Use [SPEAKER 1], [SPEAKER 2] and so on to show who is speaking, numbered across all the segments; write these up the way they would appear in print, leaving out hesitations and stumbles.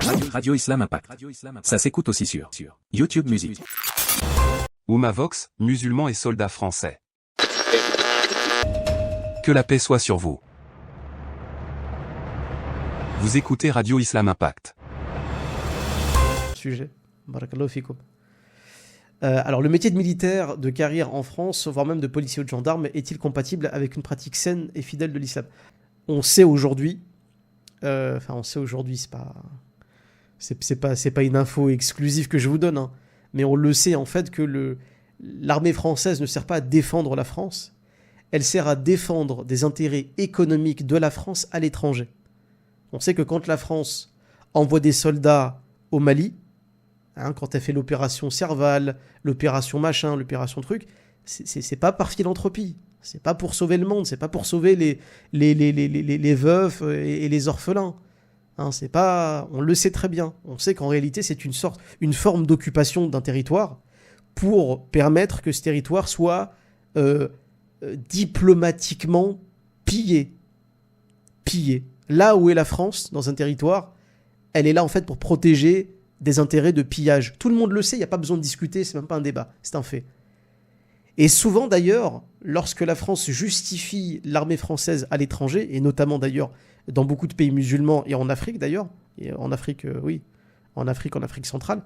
[SPEAKER 1] Radio Islam Impact. Ça s'écoute aussi sur YouTube Music.
[SPEAKER 2] Oumavox, musulmans et soldats français. Que la paix soit sur vous. Vous écoutez Radio Islam Impact.
[SPEAKER 3] Sujet. Barakallahu fikoum. Alors, le métier de militaire de carrière en France, voire même de policier ou de gendarme, est-il compatible avec une pratique saine et fidèle de l'islam ? On sait aujourd'hui, c'est pas une info exclusive que je vous donne, hein, mais on le sait en fait que l'armée française ne sert pas à défendre la France, elle sert à défendre des intérêts économiques de la France à l'étranger. On sait que quand la France envoie des soldats au Mali, quand elle fait l'opération Serval, l'opération machin, l'opération truc, c'est pas par philanthropie, c'est pas pour sauver le monde, c'est pas pour sauver les veufs et les orphelins. C'est pas, on le sait très bien. On sait qu'en réalité, c'est une forme d'occupation d'un territoire pour permettre que ce territoire soit diplomatiquement pillé. Là où est la France, dans un territoire, elle est là en fait pour protéger des intérêts de pillage. Tout le monde le sait, il n'y a pas besoin de discuter, c'est même pas un débat, c'est un fait. Et souvent d'ailleurs, lorsque la France justifie l'armée française à l'étranger, et notamment d'ailleurs dans beaucoup de pays musulmans et en Afrique d'ailleurs, en Afrique centrale,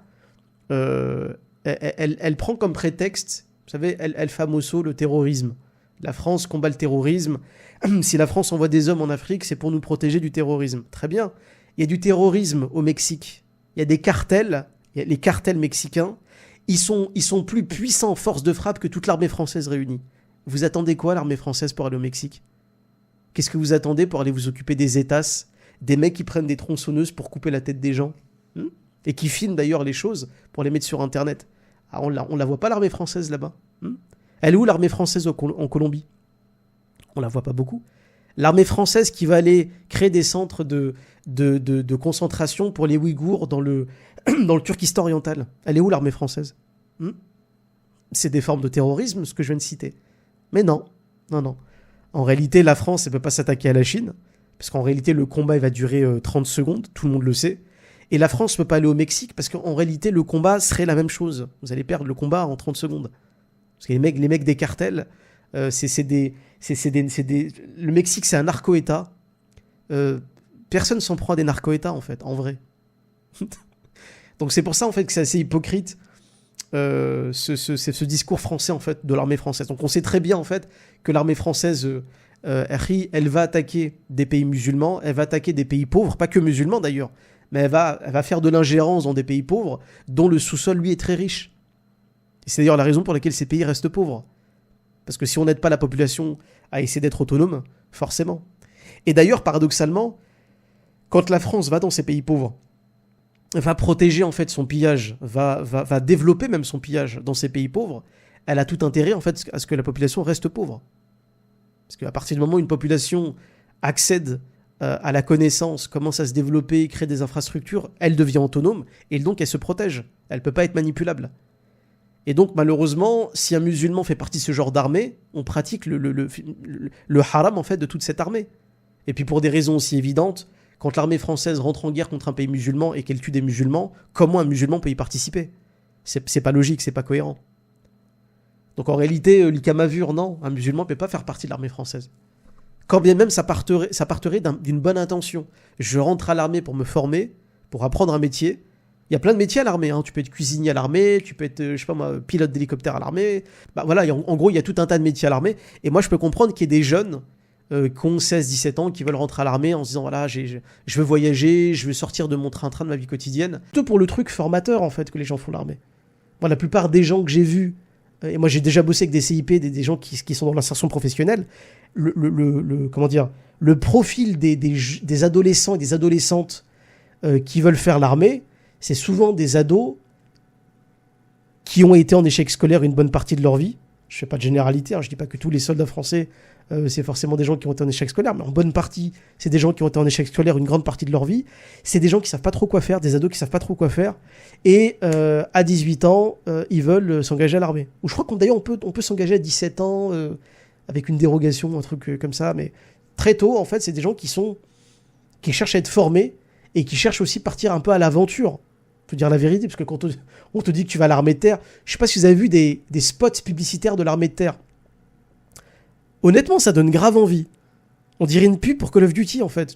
[SPEAKER 3] elle prend comme prétexte, vous savez, el famoso, le terrorisme. La France combat le terrorisme. Si la France envoie des hommes en Afrique, c'est pour nous protéger du terrorisme. Très bien. Il y a du terrorisme au Mexique. Il y a des cartels, les cartels mexicains, ils sont plus puissants en force de frappe que toute l'armée française réunie. Vous attendez quoi, l'armée française, pour aller au Mexique ? Qu'est-ce que vous attendez pour aller vous occuper des étasses, des mecs qui prennent des tronçonneuses pour couper la tête des gens, et qui filment d'ailleurs les choses pour les mettre sur Internet. On la voit pas, l'armée française, là-bas. Elle est où, l'armée française en Colombie ? On la voit pas beaucoup. L'armée française qui va aller créer des centres de concentration pour les Ouïghours dans le Turkestan oriental. Elle est où, l'armée française ? C'est des formes de terrorisme, ce que je viens de citer. Mais non. En réalité, la France, elle ne peut pas s'attaquer à la Chine, parce qu'en réalité, le combat il va durer 30 secondes, tout le monde le sait. Et la France ne peut pas aller au Mexique, parce qu'en réalité, le combat serait la même chose. Vous allez perdre le combat en 30 secondes. Parce que les mecs des cartels, le Mexique, c'est un narco-État. Personne s'en prend à des narco-États, en fait, en vrai. Donc c'est pour ça, en fait, que c'est assez hypocrite, ce discours français, en fait, de l'armée française. Donc on sait très bien, en fait, que l'armée française, elle va attaquer des pays musulmans, elle va attaquer des pays pauvres, pas que musulmans d'ailleurs, mais elle va faire de l'ingérence dans des pays pauvres, dont le sous-sol, lui, est très riche. Et c'est d'ailleurs la raison pour laquelle ces pays restent pauvres. Parce que si on n'aide pas la population à essayer d'être autonome, forcément. Et d'ailleurs, paradoxalement, quand la France va dans ces pays pauvres, va protéger en fait son pillage, va développer même son pillage dans ces pays pauvres, elle a tout intérêt en fait à ce que la population reste pauvre. Parce qu'à partir du moment où une population accède à la connaissance, commence à se développer, crée des infrastructures, elle devient autonome et donc elle se protège. Elle ne peut pas être manipulable. Et donc malheureusement, si un musulman fait partie de ce genre d'armée, on pratique le haram en fait de toute cette armée. Et puis pour des raisons aussi évidentes, quand l'armée française rentre en guerre contre un pays musulman et qu'elle tue des musulmans, comment un musulman peut y participer ? C'est pas logique, c'est pas cohérent. Donc en réalité, l'Ikamavur, non, un musulman ne peut pas faire partie de l'armée française. Quand bien même ça partirait d'une bonne intention. Je rentre à l'armée pour me former, pour apprendre un métier. Il y a plein de métiers à l'armée. Tu peux être cuisinier à l'armée, tu peux être, je sais pas moi, pilote d'hélicoptère à l'armée. Voilà, en gros, il y a tout un tas de métiers à l'armée. Et moi, je peux comprendre qu'il y ait des jeunes qui ont 16-17 ans, qui veulent rentrer à l'armée en se disant, voilà, je veux voyager, je veux sortir de mon train-train de ma vie quotidienne. Plutôt pour le truc formateur, en fait, que les gens font l'armée. Moi, la plupart des gens que j'ai vus, et moi j'ai déjà bossé avec des CIP, des gens qui sont dans l'insertion professionnelle, le profil des adolescents et des adolescentes qui veulent faire l'armée, c'est souvent des ados qui ont été en échec scolaire une bonne partie de leur vie. Je ne fais pas de généralité, je ne dis pas que tous les soldats français, c'est forcément des gens qui ont été en échec scolaire, mais en bonne partie, c'est des gens qui ont été en échec scolaire une grande partie de leur vie. C'est des gens qui ne savent pas trop quoi faire, des ados qui ne savent pas trop quoi faire. Et à 18 ans, ils veulent s'engager à l'armée. Ou je crois d'ailleurs on peut s'engager à 17 ans avec une dérogation, un truc comme ça. Mais très tôt, en fait, c'est des gens qui cherchent à être formés et qui cherchent aussi à partir un peu à l'aventure. Faut dire la vérité, parce que quand on te dit que tu vas à l'armée de terre, je sais pas si vous avez vu des spots publicitaires de l'armée de terre. Honnêtement, ça donne grave envie. On dirait une pub pour Call of Duty, en fait.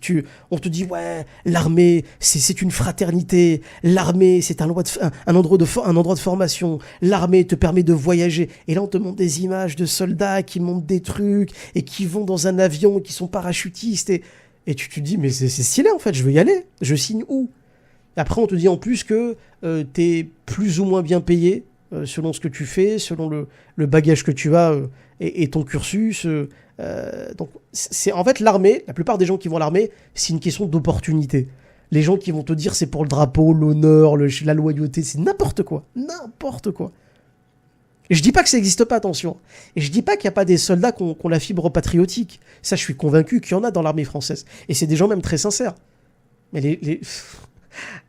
[SPEAKER 3] On te dit, ouais, l'armée, c'est une fraternité. L'armée, c'est un endroit de formation. L'armée te permet de voyager. Et là, on te montre des images de soldats qui montent des trucs et qui vont dans un avion et qui sont parachutistes. Et tu te dis, mais c'est stylé, en fait, je veux y aller. Je signe où? Après, on te dit en plus que t'es plus ou moins bien payé selon ce que tu fais, selon le bagage que tu as et ton cursus. Donc, c'est en fait l'armée, la plupart des gens qui vont à l'armée, c'est une question d'opportunité. Les gens qui vont te dire c'est pour le drapeau, l'honneur, la loyauté, c'est n'importe quoi. N'importe quoi. Et je dis pas que ça n'existe pas, attention. Et je dis pas qu'il n'y a pas des soldats qui ont la fibre patriotique. Ça, je suis convaincu qu'il y en a dans l'armée française. Et c'est des gens même très sincères. Mais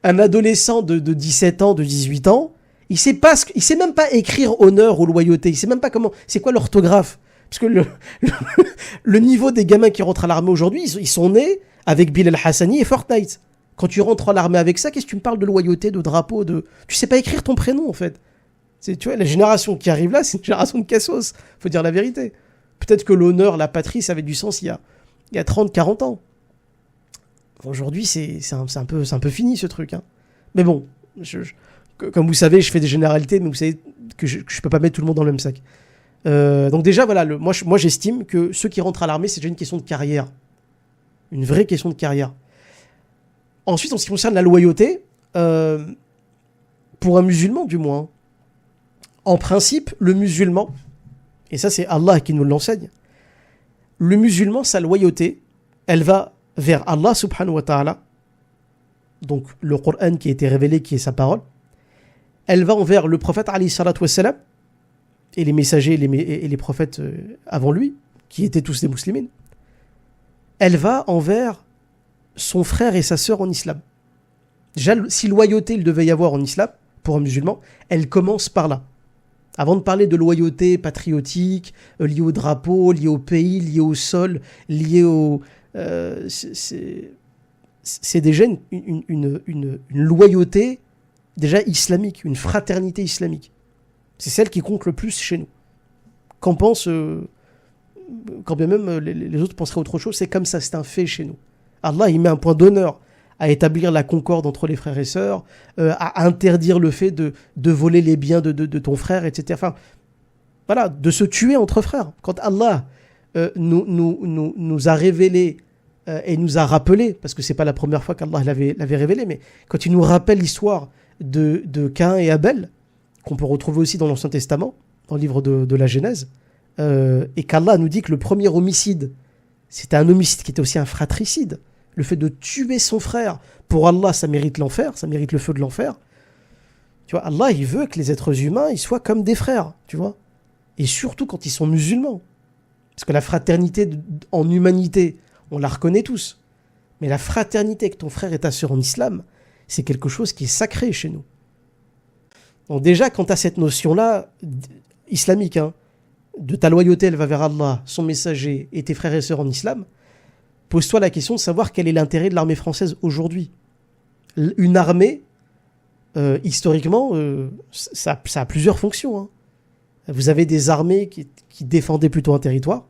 [SPEAKER 3] un adolescent de 17 ans, de 18 ans, il sait même pas écrire honneur ou loyauté. Il sait même pas c'est quoi l'orthographe. Parce que le niveau des gamins qui rentrent à l'armée aujourd'hui, ils sont nés avec Bilal Hassani et Fortnite. Quand tu rentres à l'armée avec ça, qu'est-ce que tu me parles de loyauté, de drapeau, tu sais pas écrire ton prénom en fait. Tu vois, la génération qui arrive là, c'est une génération de cassos. Faut dire la vérité. Peut-être que l'honneur, la patrie, ça avait du sens il y a 30, 40 ans. Aujourd'hui, c'est un peu fini ce truc. Hein. Mais bon, comme vous savez, je fais des généralités, mais vous savez que je peux pas mettre tout le monde dans le même sac. Donc déjà, voilà, moi j'estime que ceux qui rentrent à l'armée, c'est déjà une question de carrière. Une vraie question de carrière. Ensuite, en ce qui concerne la loyauté, pour un musulman du moins, en principe, le musulman, et ça c'est Allah qui nous l'enseigne, le musulman, sa loyauté, elle va vers Allah subhanahu wa ta'ala, donc le Coran qui a été révélé, qui est sa parole, elle va envers le prophète alayhi salatu wassalam, et les messagers et les prophètes avant lui, qui étaient tous des musulmans, elle va envers son frère et sa sœur en islam. Déjà, si loyauté il devait y avoir en islam, pour un musulman, elle commence par là. Avant de parler de loyauté patriotique, liée au drapeau, liée au pays, liée au sol, liée au... c'est déjà une loyauté déjà islamique, une fraternité islamique. C'est celle qui compte le plus chez nous. Qu'en pense... quand bien même les autres penseraient autre chose, c'est comme ça, c'est un fait chez nous. Allah, il met un point d'honneur à établir la concorde entre les frères et sœurs, à interdire le fait de voler les biens de ton frère, etc. Enfin, voilà, de se tuer entre frères. Quand Allah nous a révélé et nous a rappelé, parce que c'est pas la première fois qu'Allah l'avait révélé, mais quand il nous rappelle l'histoire de Caïn et Abel, qu'on peut retrouver aussi dans l'Ancien Testament, dans le livre de la Genèse, et qu'Allah nous dit que le premier homicide, c'était un homicide qui était aussi un fratricide. Le fait de tuer son frère, pour Allah, ça mérite l'enfer, ça mérite le feu de l'enfer. Tu vois, Allah, il veut que les êtres humains, ils soient comme des frères, tu vois. Et surtout quand ils sont musulmans. Parce que la fraternité en humanité, on la reconnaît tous. Mais la fraternité avec ton frère et ta sœur en islam, c'est quelque chose qui est sacré chez nous. Donc déjà, quand tu as cette notion-là, islamique, hein, de ta loyauté, elle va vers Allah, son messager et tes frères et sœurs en islam, pose-toi la question de savoir quel est l'intérêt de l'armée française aujourd'hui. Une armée, historiquement, ça a plusieurs fonctions. Hein. Vous avez des armées qui défendaient plutôt un territoire,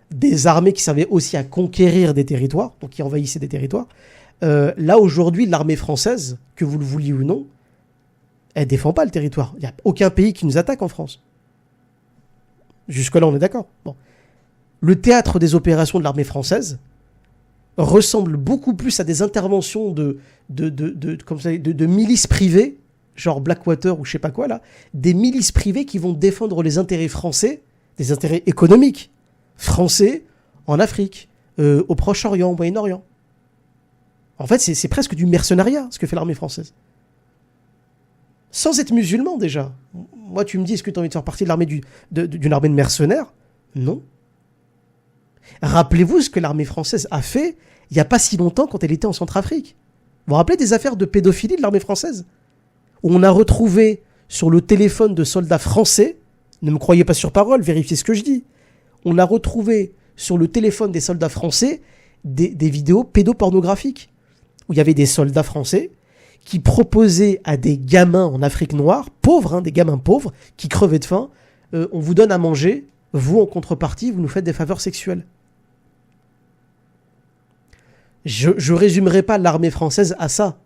[SPEAKER 3] des armées qui servaient aussi à conquérir des territoires, donc qui envahissaient des territoires. Là, aujourd'hui, l'armée française, que vous le vouliez ou non, elle ne défend pas le territoire. Il n'y a aucun pays qui nous attaque en France. Jusque-là, on est d'accord. Bon. Le théâtre des opérations de l'armée française ressemble beaucoup plus à des interventions de milices privées, genre Blackwater ou je sais pas quoi là, des milices privées qui vont défendre les intérêts français, des intérêts économiques français en Afrique, au Proche-Orient, au Moyen-Orient. En fait, c'est presque du mercenariat ce que fait l'armée française. Sans être musulman déjà. Moi, tu me dis, est-ce que tu as envie de faire partie de l'armée d'une armée de mercenaires ? Non. Rappelez-vous ce que l'armée française a fait il n'y a pas si longtemps quand elle était en Centrafrique. Vous vous rappelez des affaires de pédophilie de l'armée française ? Où on a retrouvé sur le téléphone de soldats français, ne me croyez pas sur parole, vérifiez ce que je dis, on a retrouvé sur le téléphone des soldats français des vidéos pédopornographiques. où il y avait des soldats français qui proposaient à des gamins en Afrique noire, pauvres, des gamins pauvres, qui crevaient de faim, on vous donne à manger, vous en contrepartie, vous nous faites des faveurs sexuelles. Je résumerai pas l'armée française à ça.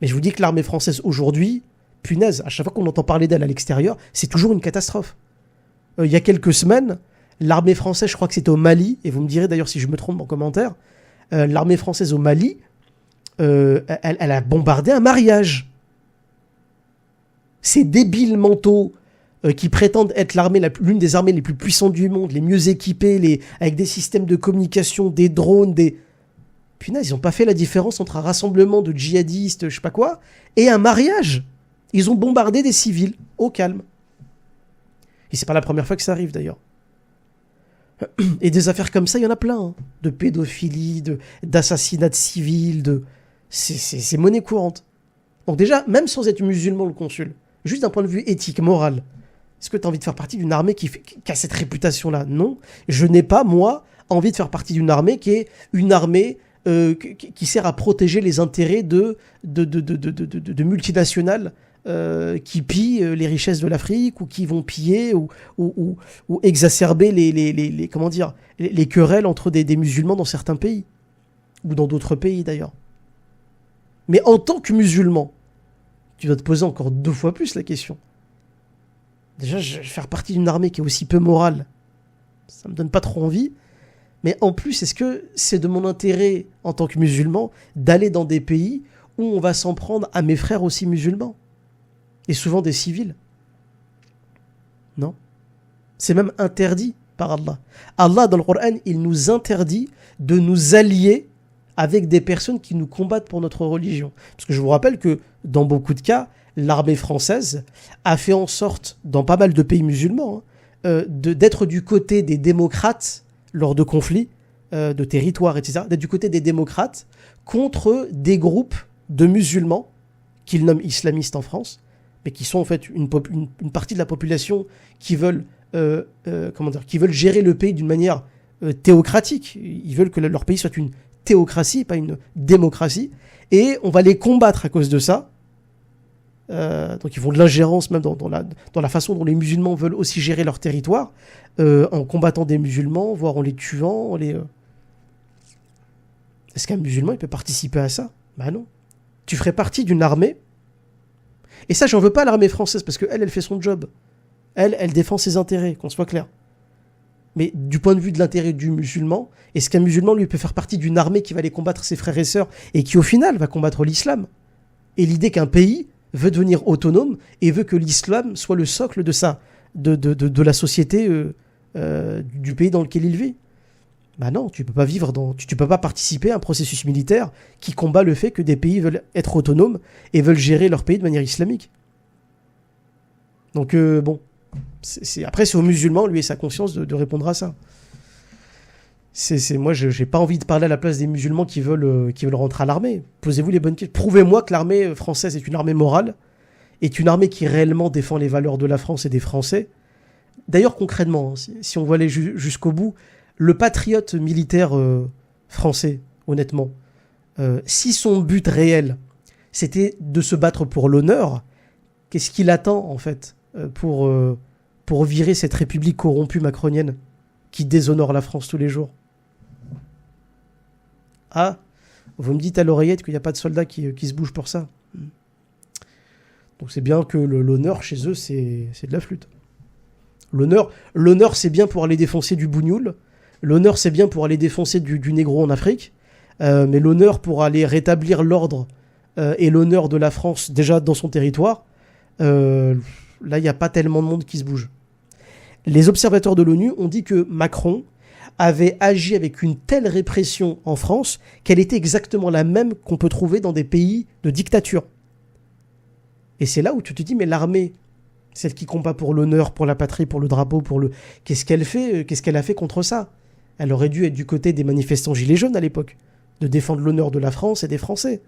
[SPEAKER 3] Mais je vous dis que l'armée française aujourd'hui, punaise, à chaque fois qu'on entend parler d'elle à l'extérieur, c'est toujours une catastrophe. Il y a quelques semaines, l'armée française, je crois que c'était au Mali, et vous me direz d'ailleurs si je me trompe en commentaire, l'armée française au Mali, elle a bombardé un mariage. Ces débiles mentaux qui prétendent être l'une des armées les plus puissantes du monde, les mieux équipées, avec des systèmes de communication, des drones, Punaise, ils n'ont pas fait la différence entre un rassemblement de djihadistes, je sais pas quoi, et un mariage. Ils ont bombardé des civils, au calme. Et c'est pas la première fois que ça arrive d'ailleurs. Et des affaires comme ça, il y en a plein. De pédophilie, d'assassinats de civils, c'est monnaie courante. Donc déjà, même sans être musulman, le consul, juste d'un point de vue éthique, moral, est-ce que tu as envie de faire partie d'une armée qui a cette réputation-là? Non. Je n'ai pas, moi, envie de faire partie d'une armée qui est une armée qui sert à protéger les intérêts de multinationales qui pillent les richesses de l'Afrique ou qui vont piller ou exacerber les querelles entre des musulmans dans certains pays ou dans d'autres pays d'ailleurs. Mais en tant que musulman, tu dois te poser encore 2 fois plus la question. Déjà, faire partie d'une armée qui est aussi peu morale, ça me donne pas trop envie. Mais en plus, est-ce que c'est de mon intérêt en tant que musulman d'aller dans des pays où on va s'en prendre à mes frères aussi musulmans? Et souvent des civils. Non. C'est même interdit par Allah. Allah, dans le Coran, il nous interdit de nous allier avec des personnes qui nous combattent pour notre religion. Parce que je vous rappelle que, dans beaucoup de cas, l'armée française a fait en sorte, dans pas mal de pays musulmans, d'être du côté des démocrates lors de conflits de territoire, etc., d'être du côté des démocrates contre des groupes de musulmans qu'ils nomment islamistes en France, mais qui sont en fait une partie de la population qui veulent gérer le pays d'une manière théocratique. Ils veulent que leur pays soit une théocratie, pas une démocratie, et on va les combattre à cause de ça. Donc ils font de l'ingérence même dans la façon dont les musulmans veulent aussi gérer leur territoire, en combattant des musulmans, voire en les tuant, Est-ce qu'un musulman il peut participer à ça? Bah non. Tu ferais partie d'une armée, et ça j'en veux pas à l'armée française, parce qu'elle fait son job. Elle défend ses intérêts, qu'on soit clair. Mais du point de vue de l'intérêt du musulman, est-ce qu'un musulman lui peut faire partie d'une armée qui va aller combattre ses frères et sœurs, et qui au final va combattre l'islam? Et l'idée qu'un pays veut devenir autonome et veut que l'islam soit le socle de la société du pays dans lequel il vit. Bah non, tu peux pas tu peux pas participer à un processus militaire qui combat le fait que des pays veulent être autonomes et veulent gérer leur pays de manière islamique. Donc bon, après c'est aux musulmans, lui et sa conscience, de répondre à ça. Moi, j'ai pas envie de parler à la place des musulmans qui veulent rentrer à l'armée. Posez-vous les bonnes questions. Prouvez-moi que l'armée française est une armée morale, est une armée qui réellement défend les valeurs de la France et des Français. D'ailleurs, concrètement, si on veut aller jusqu'au bout, le patriote militaire français, honnêtement, si son but réel, c'était de se battre pour l'honneur, qu'est-ce qu'il attend, en fait, pour virer cette république corrompue macronienne qui déshonore la France tous les jours? Ah, vous me dites à l'oreillette qu'il n'y a pas de soldats qui se bougent pour ça. Donc c'est bien que l'honneur chez eux, c'est de la flûte. L'honneur, c'est bien pour aller défoncer du bougnoul. L'honneur, c'est bien pour aller défoncer du négro en Afrique. Mais l'honneur pour aller rétablir l'ordre et l'honneur de la France déjà dans son territoire, là, il n'y a pas tellement de monde qui se bouge. Les observateurs de l'ONU ont dit que Macron avait agi avec une telle répression en France qu'elle était exactement la même qu'on peut trouver dans des pays de dictature. Et c'est là où tu te dis, mais l'armée, celle qui combat pour l'honneur, pour la patrie, pour le drapeau, qu'est-ce qu'elle fait? Qu'est-ce qu'elle a fait contre ça? Elle aurait dû être du côté des manifestants gilets jaunes à l'époque, de défendre l'honneur de la France et des Français.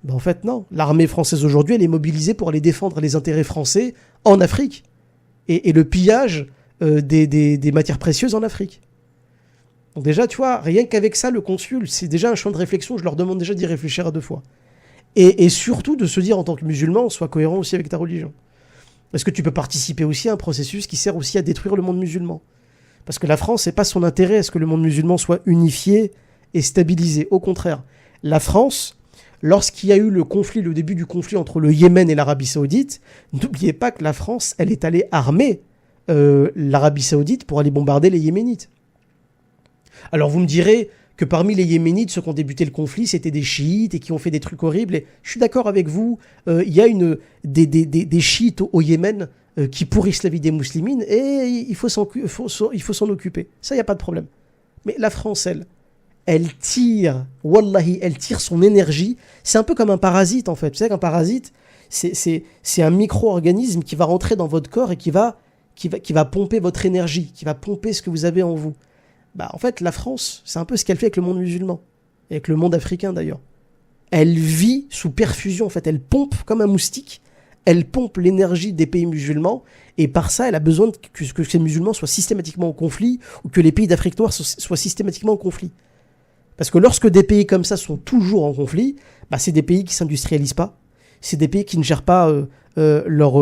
[SPEAKER 3] Ben en fait, non. L'armée française aujourd'hui, elle est mobilisée pour aller défendre les intérêts français en Afrique et le pillage des matières précieuses en Afrique. Donc déjà, tu vois, rien qu'avec ça, le consul, c'est déjà un champ de réflexion. Je leur demande déjà d'y réfléchir à 2 fois. Et surtout de se dire en tant que musulman, sois cohérent aussi avec ta religion. Parce que tu peux participer aussi à un processus qui sert aussi à détruire le monde musulman. Parce que la France, c'est pas son intérêt à ce que le monde musulman soit unifié et stabilisé. Au contraire, la France, lorsqu'il y a eu le début du conflit entre le Yémen et l'Arabie Saoudite, n'oubliez pas que la France, elle est allée armer l'Arabie Saoudite pour aller bombarder les Yéménites. Alors vous me direz que parmi les Yéménites, ceux qui ont débuté le conflit, c'était des chiites et qui ont fait des trucs horribles. Et je suis d'accord avec vous, il y a des chiites au Yémen qui pourrissent la vie des musulmans et il faut s'en occuper. Ça, il n'y a pas de problème. Mais la France, elle tire, wallahi, elle tire son énergie. C'est un peu comme un parasite, en fait. Tu sais qu'un parasite, c'est un micro-organisme qui va rentrer dans votre corps et qui va pomper votre énergie, qui va pomper ce que vous avez en vous. Bah, en fait, la France, c'est un peu ce qu'elle fait avec le monde musulman, et avec le monde africain d'ailleurs. Elle vit sous perfusion, en fait, elle pompe comme un moustique, elle pompe l'énergie des pays musulmans, et par ça, elle a besoin que ces musulmans soient systématiquement en conflit, ou que les pays d'Afrique noire soient systématiquement en conflit. Parce que lorsque des pays comme ça sont toujours en conflit, bah, c'est des pays qui s'industrialisent pas, c'est des pays qui ne gèrent pas leur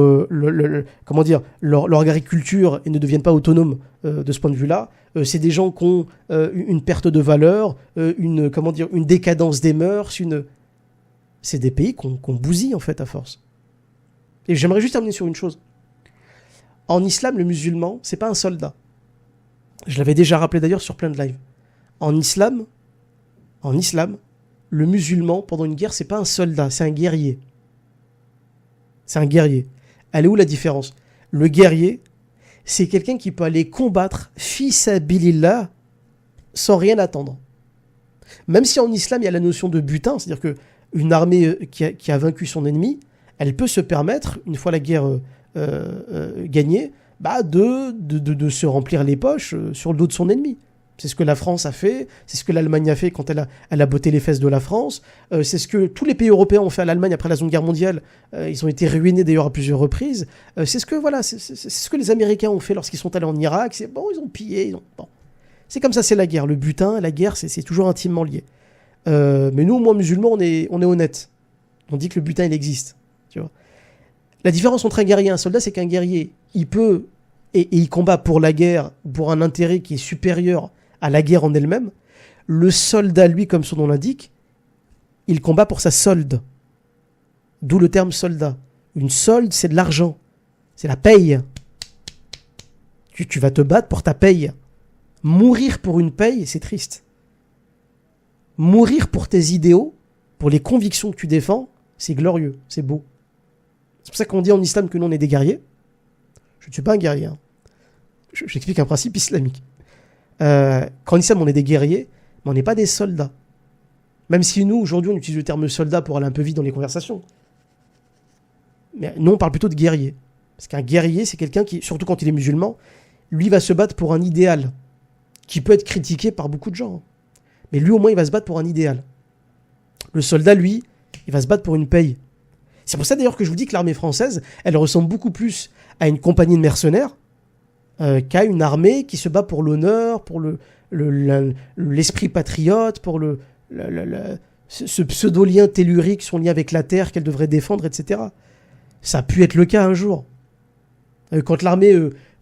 [SPEAKER 3] agriculture et ne deviennent pas autonomes de ce point de vue-là. C'est des gens qui ont une perte de valeur, une décadence des mœurs, c'est des pays qu'on bousille en fait à force. Et j'aimerais juste terminer sur une chose. En islam, le musulman, c'est pas un soldat. Je l'avais déjà rappelé d'ailleurs sur plein de lives. En islam, le musulman, pendant une guerre, c'est pas un soldat, c'est un guerrier. C'est un guerrier. Elle est où la différence ? Le guerrier, c'est quelqu'un qui peut aller combattre fi sabilillah sans rien attendre. Même si en islam, il y a la notion de butin, c'est-à-dire qu'une armée qui a vaincu son ennemi, elle peut se permettre, une fois la guerre gagnée, de se remplir les poches sur le dos de son ennemi. C'est ce que la France a fait, c'est ce que l'Allemagne a fait quand elle a botté les fesses de la France, c'est ce que tous les pays européens ont fait à l'Allemagne après la Seconde Guerre mondiale, ils ont été ruinés d'ailleurs à plusieurs reprises, c'est ce que les Américains ont fait lorsqu'ils sont allés en Irak, ils ont pillé, bon. C'est comme ça, c'est la guerre, le butin, la guerre, c'est toujours intimement lié. Mais nous, moi, musulmans, on est honnêtes, on dit que le butin, il existe, tu vois. La différence entre un guerrier et un soldat, c'est qu'un guerrier, il peut, et il combat pour la guerre, pour un intérêt qui est supérieur à la guerre en elle-même. Le soldat, lui, comme son nom l'indique, il combat pour sa solde. D'où le terme soldat. Une solde, c'est de l'argent. C'est la paye. Tu vas te battre pour ta paye. Mourir pour une paye, c'est triste. Mourir pour tes idéaux, pour les convictions que tu défends, c'est glorieux, c'est beau. C'est pour ça qu'on dit en islam que nous, on est des guerriers. Je ne suis pas un guerrier. Hein. J'explique un principe islamique. Qu'en islam on est des guerriers, mais on n'est pas des soldats. Même si nous, aujourd'hui, on utilise le terme soldat pour aller un peu vite dans les conversations. Mais nous, on parle plutôt de guerrier. Parce qu'un guerrier, c'est quelqu'un qui, surtout quand il est musulman, lui va se battre pour un idéal qui peut être critiqué par beaucoup de gens. Mais lui, au moins, il va se battre pour un idéal. Le soldat, lui, il va se battre pour une paye. C'est pour ça d'ailleurs que je vous dis que l'armée française, elle ressemble beaucoup plus à une compagnie de mercenaires qu'à une armée qui se bat pour l'honneur, pour l'esprit patriote, pour ce pseudo-lien tellurique, son lien avec la terre qu'elle devrait défendre, etc. Ça a pu être le cas un jour. Quand l'armée,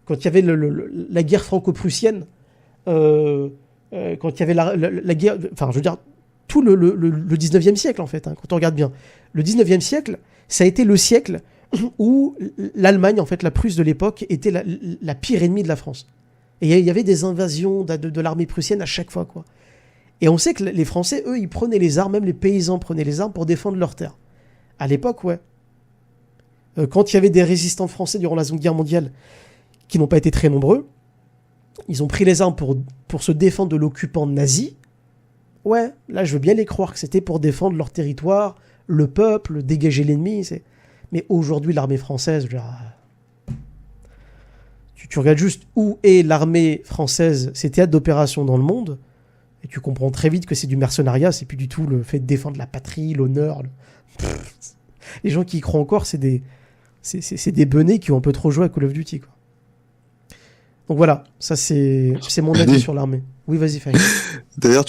[SPEAKER 3] quand il y avait la guerre franco-prussienne, quand il y avait la guerre, enfin je veux dire, tout le 19e siècle en fait, hein, quand on regarde bien. Le 19e siècle, ça a été le siècle où l'Allemagne, en fait, la Prusse de l'époque, était la pire ennemie de la France. Et il y avait des invasions de l'armée prussienne à chaque fois, quoi. Et on sait que les Français, eux, ils prenaient les armes, même les paysans prenaient les armes pour défendre leur terre. À l'époque, ouais. Quand il y avait des résistants français durant la Seconde Guerre mondiale, qui n'ont pas été très nombreux, ils ont pris les armes pour se défendre de l'occupant nazi. Ouais, là, je veux bien les croire que c'était pour défendre leur territoire, le peuple, dégager l'ennemi, Mais aujourd'hui, l'armée française, tu regardes juste où est l'armée française, ses théâtres d'opération dans le monde, et tu comprends très vite que c'est du mercenariat, c'est plus du tout le fait de défendre la patrie, l'honneur. Les gens qui y croient encore, c'est des benets qui ont un peu trop joué à Call of Duty, quoi. Donc voilà, ça c'est mon avis sur l'armée. Oui, vas-y, Farid.
[SPEAKER 4] D'ailleurs,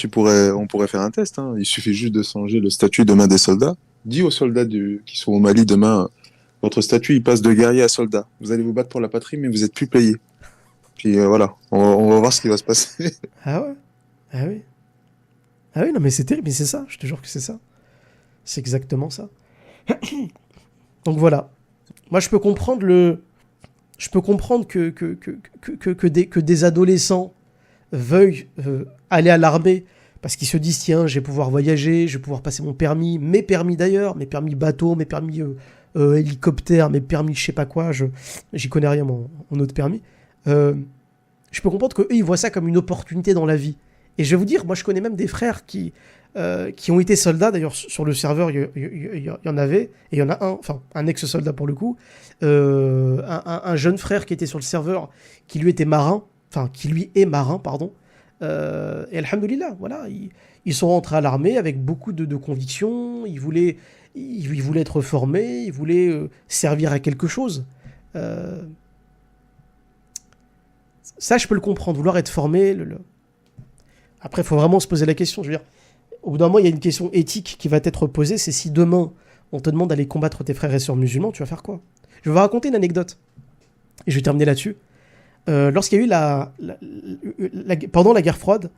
[SPEAKER 4] on pourrait faire un test, hein. Il suffit juste de changer le statut demain des soldats. Dis aux soldats qui sont au Mali demain, votre statut, il passe de guerrier à soldat. Vous allez vous battre pour la patrie, mais vous êtes plus payé. Puis voilà, on va voir ce qui va se passer.
[SPEAKER 3] Ah ouais. Ah oui. Ah oui, non, mais c'est terrible, mais c'est ça, je te jure que c'est ça. C'est exactement ça. Donc voilà. Moi, je peux comprendre que des adolescents veuillent aller à l'armée parce qu'ils se disent, tiens, je vais pouvoir voyager, je vais pouvoir passer mon permis, mes permis d'ailleurs, mes permis bateau, mes permis hélicoptère, mes permis je sais pas quoi, j'y connais rien mon autre permis. Je peux comprendre qu'eux, ils voient ça comme une opportunité dans la vie. Et je vais vous dire, moi je connais même des frères qui ont été soldats, d'ailleurs sur le serveur il y en avait, et il y en a un ex-soldat pour le coup, un jeune frère qui était sur le serveur, qui lui est marin, pardon, et alhamdoulilah, voilà, ils sont rentrés à l'armée avec beaucoup de conviction, ils voulaient être formés, ils voulaient servir à quelque chose. Ça, je peux le comprendre, vouloir être formé. Après, il faut vraiment se poser la question. Je veux dire, au bout d'un moment, il y a une question éthique qui va être posée, c'est si demain, on te demande d'aller combattre tes frères et sœurs musulmans, tu vas faire quoi? Je vais vous raconter une anecdote. Et je vais terminer là-dessus. Lorsqu'il y a eu pendant la guerre froide,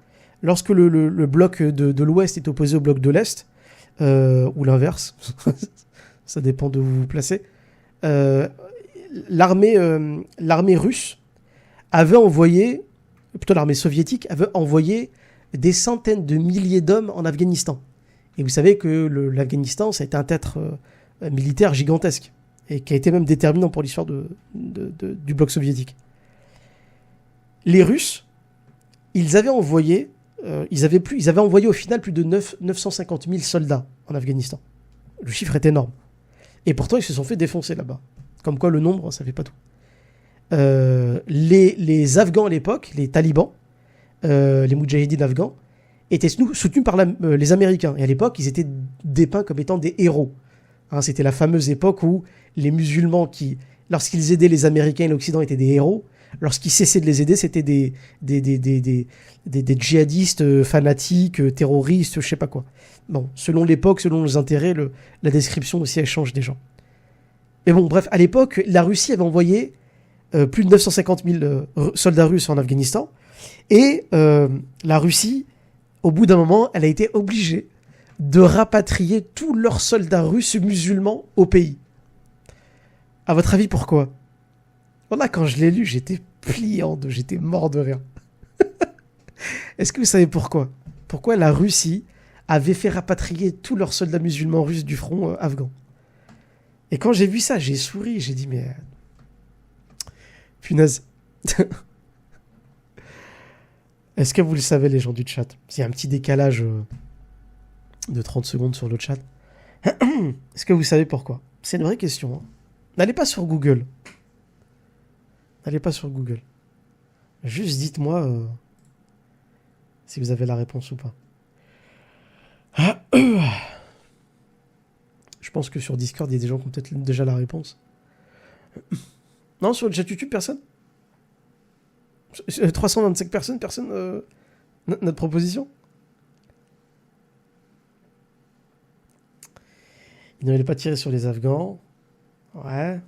[SPEAKER 3] lorsque le bloc de l'Ouest est opposé au bloc de l'Est, ou l'inverse, ça dépend de où vous vous placez, l'armée russe avait envoyé, plutôt l'armée soviétique, avait envoyé des centaines de milliers d'hommes en Afghanistan. Et vous savez que l'Afghanistan, ça a été un théâtre militaire gigantesque, et qui a été même déterminant pour l'histoire du bloc soviétique. Les Russes, ils avaient envoyé au final plus de 950 000 soldats en Afghanistan. Le chiffre est énorme. Et pourtant, ils se sont fait défoncer là-bas. Comme quoi, le nombre, ça fait pas tout. Les Afghans à l'époque, les talibans, les moudjahidines afghans, étaient soutenus par les Américains. Et à l'époque, ils étaient dépeints comme étant des héros. Hein, c'était la fameuse époque où les musulmans, lorsqu'ils aidaient les Américains et l'Occident, étaient des héros. Lorsqu'ils cessaient de les aider, c'était des djihadistes fanatiques, terroristes, je sais pas quoi. Bon, selon l'époque, selon nos intérêts, la description aussi, elle change des gens. Mais bon, bref, à l'époque, la Russie avait envoyé plus de 950 000 soldats russes en Afghanistan. Et la Russie, au bout d'un moment, elle a été obligée de rapatrier tous leurs soldats russes musulmans au pays. À votre avis, pourquoi? Voilà, quand je l'ai lu, j'étais j'étais mort de rire. Est-ce que vous savez pourquoi? Pourquoi la Russie avait fait rapatrier tous leurs soldats musulmans russes du front afghan? Et quand j'ai vu ça, j'ai souri, j'ai dit, mais... Punaise. Est-ce que vous le savez, les gens du chat? Il y a un petit décalage de 30 secondes sur le chat. Est-ce que vous savez pourquoi? C'est une vraie question. Hein. N'allez pas sur Google. N'allez pas sur Google. Juste dites-moi si vous avez la réponse ou pas. Je pense que sur Discord, il y a des gens qui ont peut-être déjà la réponse. Non, sur le chat YouTube, personne 325 personnes, notre proposition. Ils n'avaient pas tiré sur les Afghans. Ouais.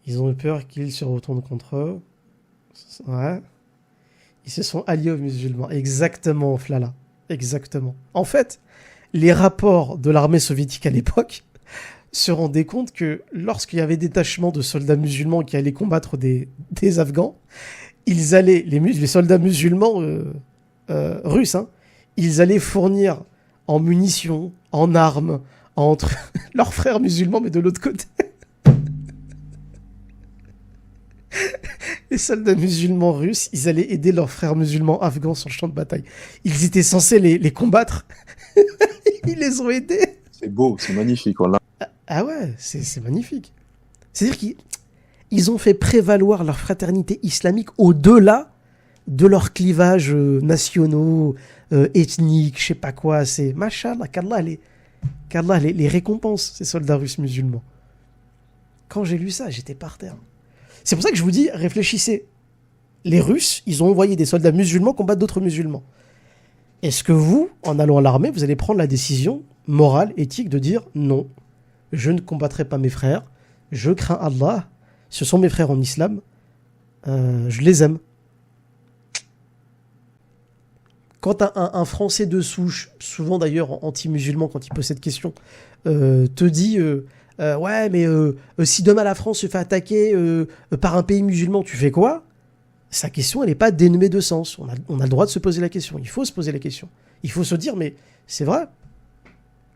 [SPEAKER 3] Ils ont eu peur qu'ils se retournent contre eux. Ouais. Ils se sont alliés aux musulmans. Exactement, Flala. Exactement. En fait, les rapports de l'armée soviétique à l'époque se rendaient compte que lorsqu'il y avait détachement de soldats musulmans qui allaient combattre des Afghans, les soldats musulmans russes, hein, ils allaient fournir en munitions, en armes, entre leurs frères musulmans, mais de l'autre côté. Les soldats musulmans russes, ils allaient aider leurs frères musulmans afghans sur le champ de bataille. Ils étaient censés les combattre. Ils les ont aidés.
[SPEAKER 4] C'est beau, c'est magnifique. Voilà.
[SPEAKER 3] Ah ouais, c'est magnifique. C'est-à-dire qu'ils ont fait prévaloir leur fraternité islamique au-delà de leurs clivages nationaux, ethniques, je sais pas quoi. C'est machallah, qu'Allah les récompense, ces soldats russes musulmans. Quand j'ai lu ça, j'étais par terre. C'est pour ça que je vous dis, réfléchissez. les Russes, ils ont envoyé des soldats musulmans combattre d'autres musulmans. Est-ce que vous, en allant à l'armée, vous allez prendre la décision morale, éthique de dire non, je ne combattrai pas mes frères, je crains Allah, ce sont mes frères en islam, je les aime. Quand un Français de souche, souvent d'ailleurs anti-musulman quand il pose cette question, te dit ouais mais si demain la France se fait attaquer par un pays musulman, tu fais quoi? Sa question elle n'est pas dénuée de sens. On a le droit de se poser la question. Il faut se poser la question. Il faut se dire mais c'est vrai.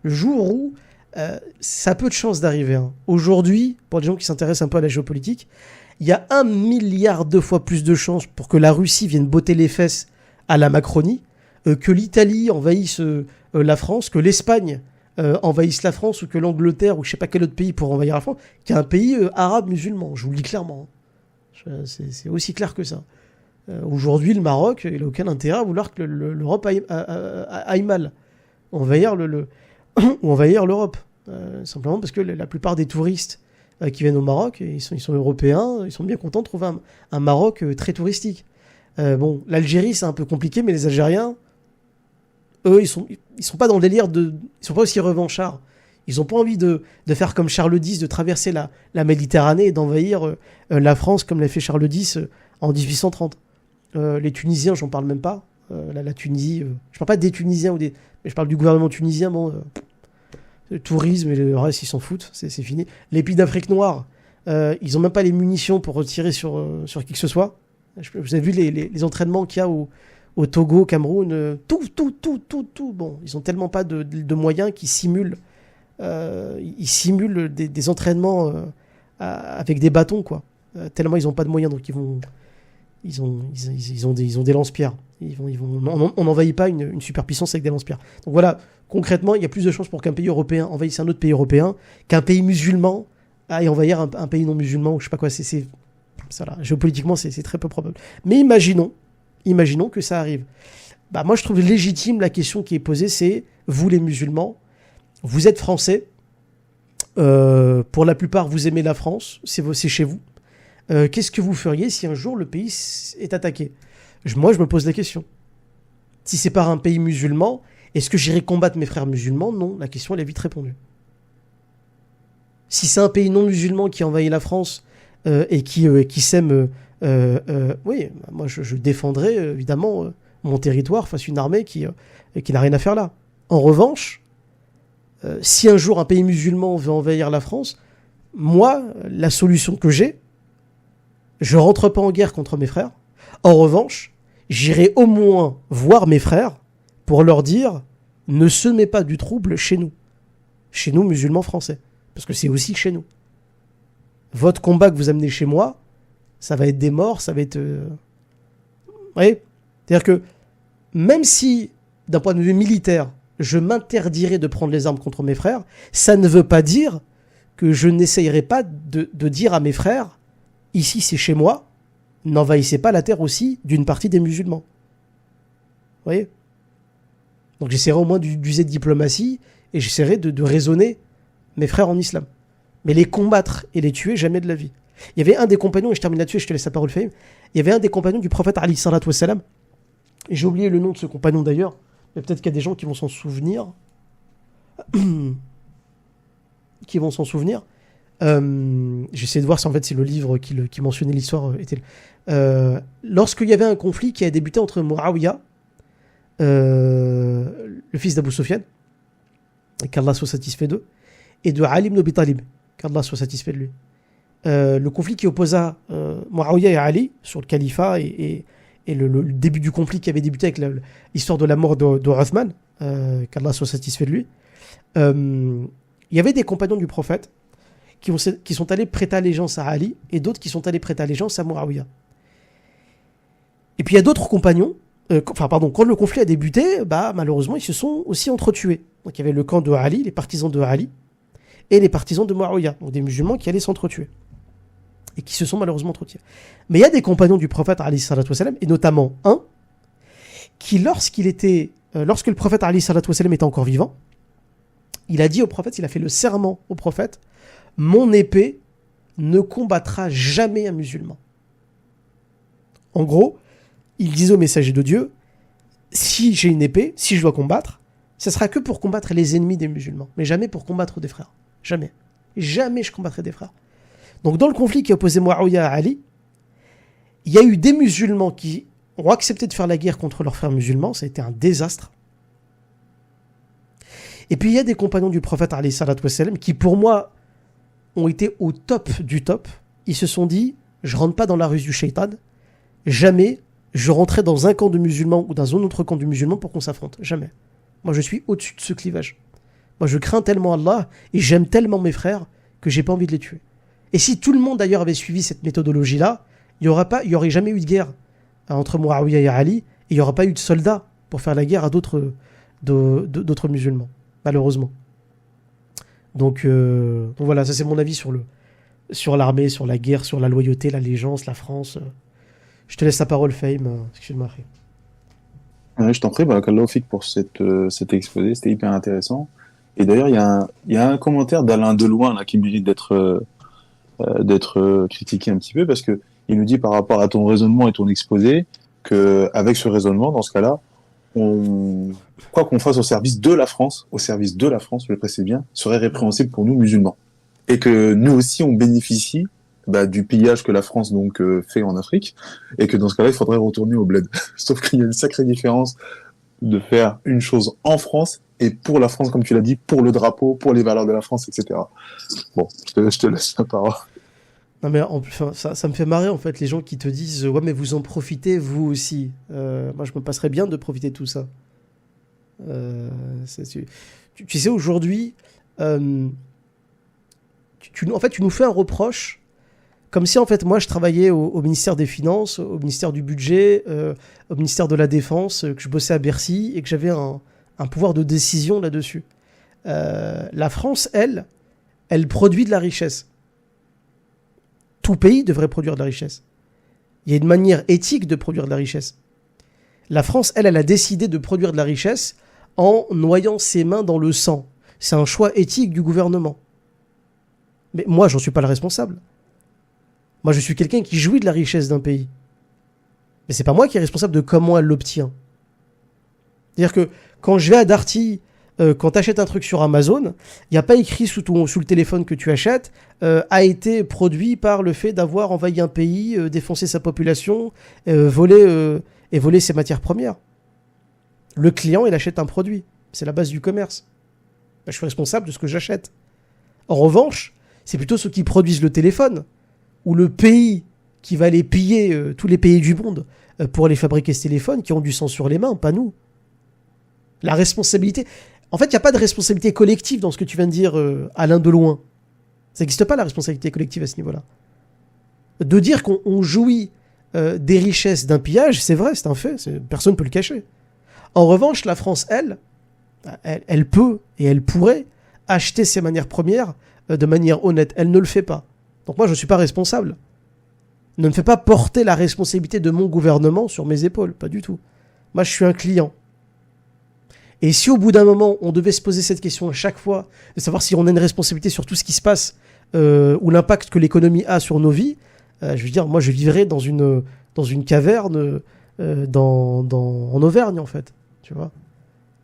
[SPEAKER 3] Le jour où ça a peu de chances d'arriver. Hein. Aujourd'hui, pour les gens qui s'intéressent un peu à la géopolitique, il y a 1 milliard de fois plus de chances pour que la Russie vienne botter les fesses à la Macronie, que l'Italie envahisse la France, que l'Espagne envahisse la France, ou que l'Angleterre, ou je sais pas quel autre pays pour envahir la France, qu'un pays arabe musulman. Je vous le dis clairement. C'est aussi clair que ça. Aujourd'hui, le Maroc, il n'a aucun intérêt à vouloir que l'Europe aille mal. Envahir ou envahir l'Europe. Simplement parce que la plupart des touristes qui viennent au Maroc, ils sont européens, ils sont bien contents de trouver un Maroc très touristique. Bon, l'Algérie, c'est un peu compliqué, mais les Algériens, eux, ils sont pas dans le délire ils sont pas aussi revanchards. Ils ont pas envie de faire comme Charles X, de traverser la Méditerranée et d'envahir la France comme l'a fait Charles X en 1830. Les Tunisiens, j'en parle même pas. La Tunisie, je parle pas des Tunisiens mais je parle du gouvernement tunisien. Bon, le tourisme et le reste, ils s'en foutent, c'est fini. Les pays d'Afrique noire, ils ont même pas les munitions pour retirer sur qui que ce soit. Vous avez vu les entraînements qu'il y a au Togo, au Cameroun, tout. Bon, ils ont tellement pas de moyens qu'ils simulent. Ils simulent des entraînements avec des bâtons, quoi. Tellement ils ont pas de moyens, donc ils ont des lance-pierres. On n'envahit pas une superpuissance avec des lance-pierres. Donc voilà, concrètement, il y a plus de chances pour qu'un pays européen envahisse un autre pays européen qu'un pays musulman aille envahir un pays non musulman ou je sais pas quoi. Ça, là, géopolitiquement, c'est très peu probable. Mais imaginons que ça arrive. Bah, moi, je trouve légitime la question qui est posée, c'est vous les musulmans, vous êtes français, pour la plupart, vous aimez la France, c'est chez vous. Qu'est-ce que vous feriez si un jour le pays est attaqué ? Moi, je me pose la question. Si c'est par un pays musulman, est-ce que j'irai combattre mes frères musulmans ? Non, la question, elle est vite répondue. Si c'est un pays non musulman qui envahit la France et qui sème... oui, moi, je défendrai évidemment mon territoire face à une armée qui n'a rien à faire là. En revanche, si un jour un pays musulman veut envahir la France, moi, la solution que j'ai, je rentre pas en guerre contre mes frères. En revanche, j'irai au moins voir mes frères pour leur dire ne semez pas du trouble chez nous musulmans français, parce que c'est aussi chez nous. Votre combat que vous amenez chez moi, ça va être des morts, ça va être... Vous voyez ? C'est-à-dire que même si, d'un point de vue militaire, je m'interdirais de prendre les armes contre mes frères, ça ne veut pas dire que je n'essayerai pas de dire à mes frères ici c'est chez moi, n'envahissez pas la terre aussi d'une partie des musulmans. Vous voyez ? Donc j'essaierai au moins d'user de diplomatie et j'essaierai de raisonner mes frères en islam. Mais les combattre et les tuer, jamais de la vie. Il y avait un des compagnons, et je termine là-dessus et je te laisse la parole, Fahim. Il y avait un des compagnons du prophète alayhi salatu wassalam, et j'ai oublié le nom de ce compagnon d'ailleurs, mais peut-être qu'il y a des gens qui vont s'en souvenir. J'essaie de voir si en fait c'est le livre qui mentionnait l'histoire était. Lorsqu'il y avait un conflit qui a débuté entre Muawiyah, le fils d'Abu Sufyan, qu'Allah soit satisfait d'eux, et de Ali ibn Abi Talib, qu'Allah soit satisfait de lui. Le conflit qui opposa Muawiyah et Ali sur le califat et le début du conflit qui avait débuté avec l'histoire de la mort de Uthman, qu'Allah soit satisfait de lui. Il y avait des compagnons du prophète qui sont allés prêter allégeance à Ali et d'autres qui sont allés prêter allégeance à Muawiyah. Et puis il y a d'autres compagnons, quand le conflit a débuté, malheureusement ils se sont aussi entretués. Donc il y avait le camp de Ali, les partisans de Ali, et les partisans de Muawiyah, donc des musulmans qui allaient s'entretuer. Et qui se sont malheureusement entretués. Mais il y a des compagnons du prophète, alayhi salatu wassalam, et notamment un, qui lorsque le prophète, alayhi salatu wassalam, était encore vivant, il a dit au prophète, il a fait le serment au prophète, mon épée ne combattra jamais un musulman. En gros, il disait au messager de Dieu, si j'ai une épée, si je dois combattre, ce sera que pour combattre les ennemis des musulmans, mais jamais pour combattre des frères. Jamais. Jamais je combattrai des frères. Donc dans le conflit qui opposait Muawiyah à Ali, il y a eu des musulmans qui ont accepté de faire la guerre contre leurs frères musulmans, ça a été un désastre. Et puis il y a des compagnons du prophète alayhi salatu wassalam qui pour moi ont été au top du top. Ils se sont dit, je rentre pas dans la ruse du shaitan, jamais je rentrais dans un camp de musulmans ou dans un autre camp de musulmans pour qu'on s'affronte, jamais. Moi je suis au-dessus de ce clivage. Moi je crains tellement Allah et j'aime tellement mes frères que j'ai pas envie de les tuer. Et si tout le monde d'ailleurs avait suivi cette méthodologie-là, il y aurait jamais eu de guerre entre Muawiyah et Ali, et il n'y aura pas eu de soldats pour faire la guerre à d'autres musulmans, malheureusement. Donc voilà, ça c'est mon avis sur l'armée, sur la guerre, sur la loyauté, l'allégeance, la France. Je te laisse la parole, Fahim. Excuse-moi, frère.
[SPEAKER 4] Ouais, je t'en prie, barakallahu fik pour cet exposé, c'était hyper intéressant. Et d'ailleurs, il y a un commentaire d'Alain Deloin là, qui mérite d'être critiqué un petit peu, parce que il nous dit par rapport à ton raisonnement et ton exposé, que avec ce raisonnement, dans ce cas-là, quoi qu'on fasse au service de la France, je le précise bien, serait répréhensible pour nous musulmans. Et que nous aussi, on bénéficie du pillage que la France donc fait en Afrique, et que dans ce cas-là, il faudrait retourner au bled. Sauf qu'il y a une sacrée différence de faire une chose en France, et pour la France, comme tu l'as dit, pour le drapeau, pour les valeurs de la France, etc. Bon, je te laisse la parole.
[SPEAKER 3] Non mais ça me fait marrer en fait les gens qui te disent ouais mais vous en profitez vous aussi. Moi je me passerais bien de profiter de tout ça. Tu sais aujourd'hui en fait tu nous fais un reproche comme si en fait moi je travaillais au ministère des Finances, au ministère du Budget, au ministère de la Défense, que je bossais à Bercy et que j'avais un pouvoir de décision là-dessus. La France elle produit de la richesse. Tout pays devrait produire de la richesse. Il y a une manière éthique de produire de la richesse. La France, elle a décidé de produire de la richesse en noyant ses mains dans le sang. C'est un choix éthique du gouvernement. Mais moi, j'en suis pas le responsable. Moi, je suis quelqu'un qui jouit de la richesse d'un pays. Mais c'est pas moi qui est responsable de comment elle l'obtient. C'est-à-dire que quand je vais à Darty, quand tu achètes un truc sur Amazon, il n'y a pas écrit sous le téléphone que tu achètes a été produit par le fait d'avoir envahi un pays, défoncé sa population, volé ses matières premières. Le client, il achète un produit. C'est la base du commerce. Je suis responsable de ce que j'achète. En revanche, c'est plutôt ceux qui produisent le téléphone ou le pays qui va aller piller tous les pays du monde pour aller fabriquer ce téléphone qui ont du sang sur les mains, pas nous. La responsabilité... En fait, il n'y a pas de responsabilité collective dans ce que tu viens de dire, Alain Deloin. Ça n'existe pas, la responsabilité collective à ce niveau-là. De dire qu'on jouit des richesses d'un pillage, c'est vrai, c'est un fait, personne ne peut le cacher. En revanche, la France, elle peut et elle pourrait acheter ses matières premières de manière honnête. Elle ne le fait pas. Donc moi, je ne suis pas responsable. Ne me fais pas porter la responsabilité de mon gouvernement sur mes épaules, pas du tout. Moi, je suis un client. Et si au bout d'un moment, on devait se poser cette question à chaque fois, de savoir si on a une responsabilité sur tout ce qui se passe, ou l'impact que l'économie a sur nos vies, je veux dire, moi je vivrais dans une caverne en Auvergne en fait, tu vois.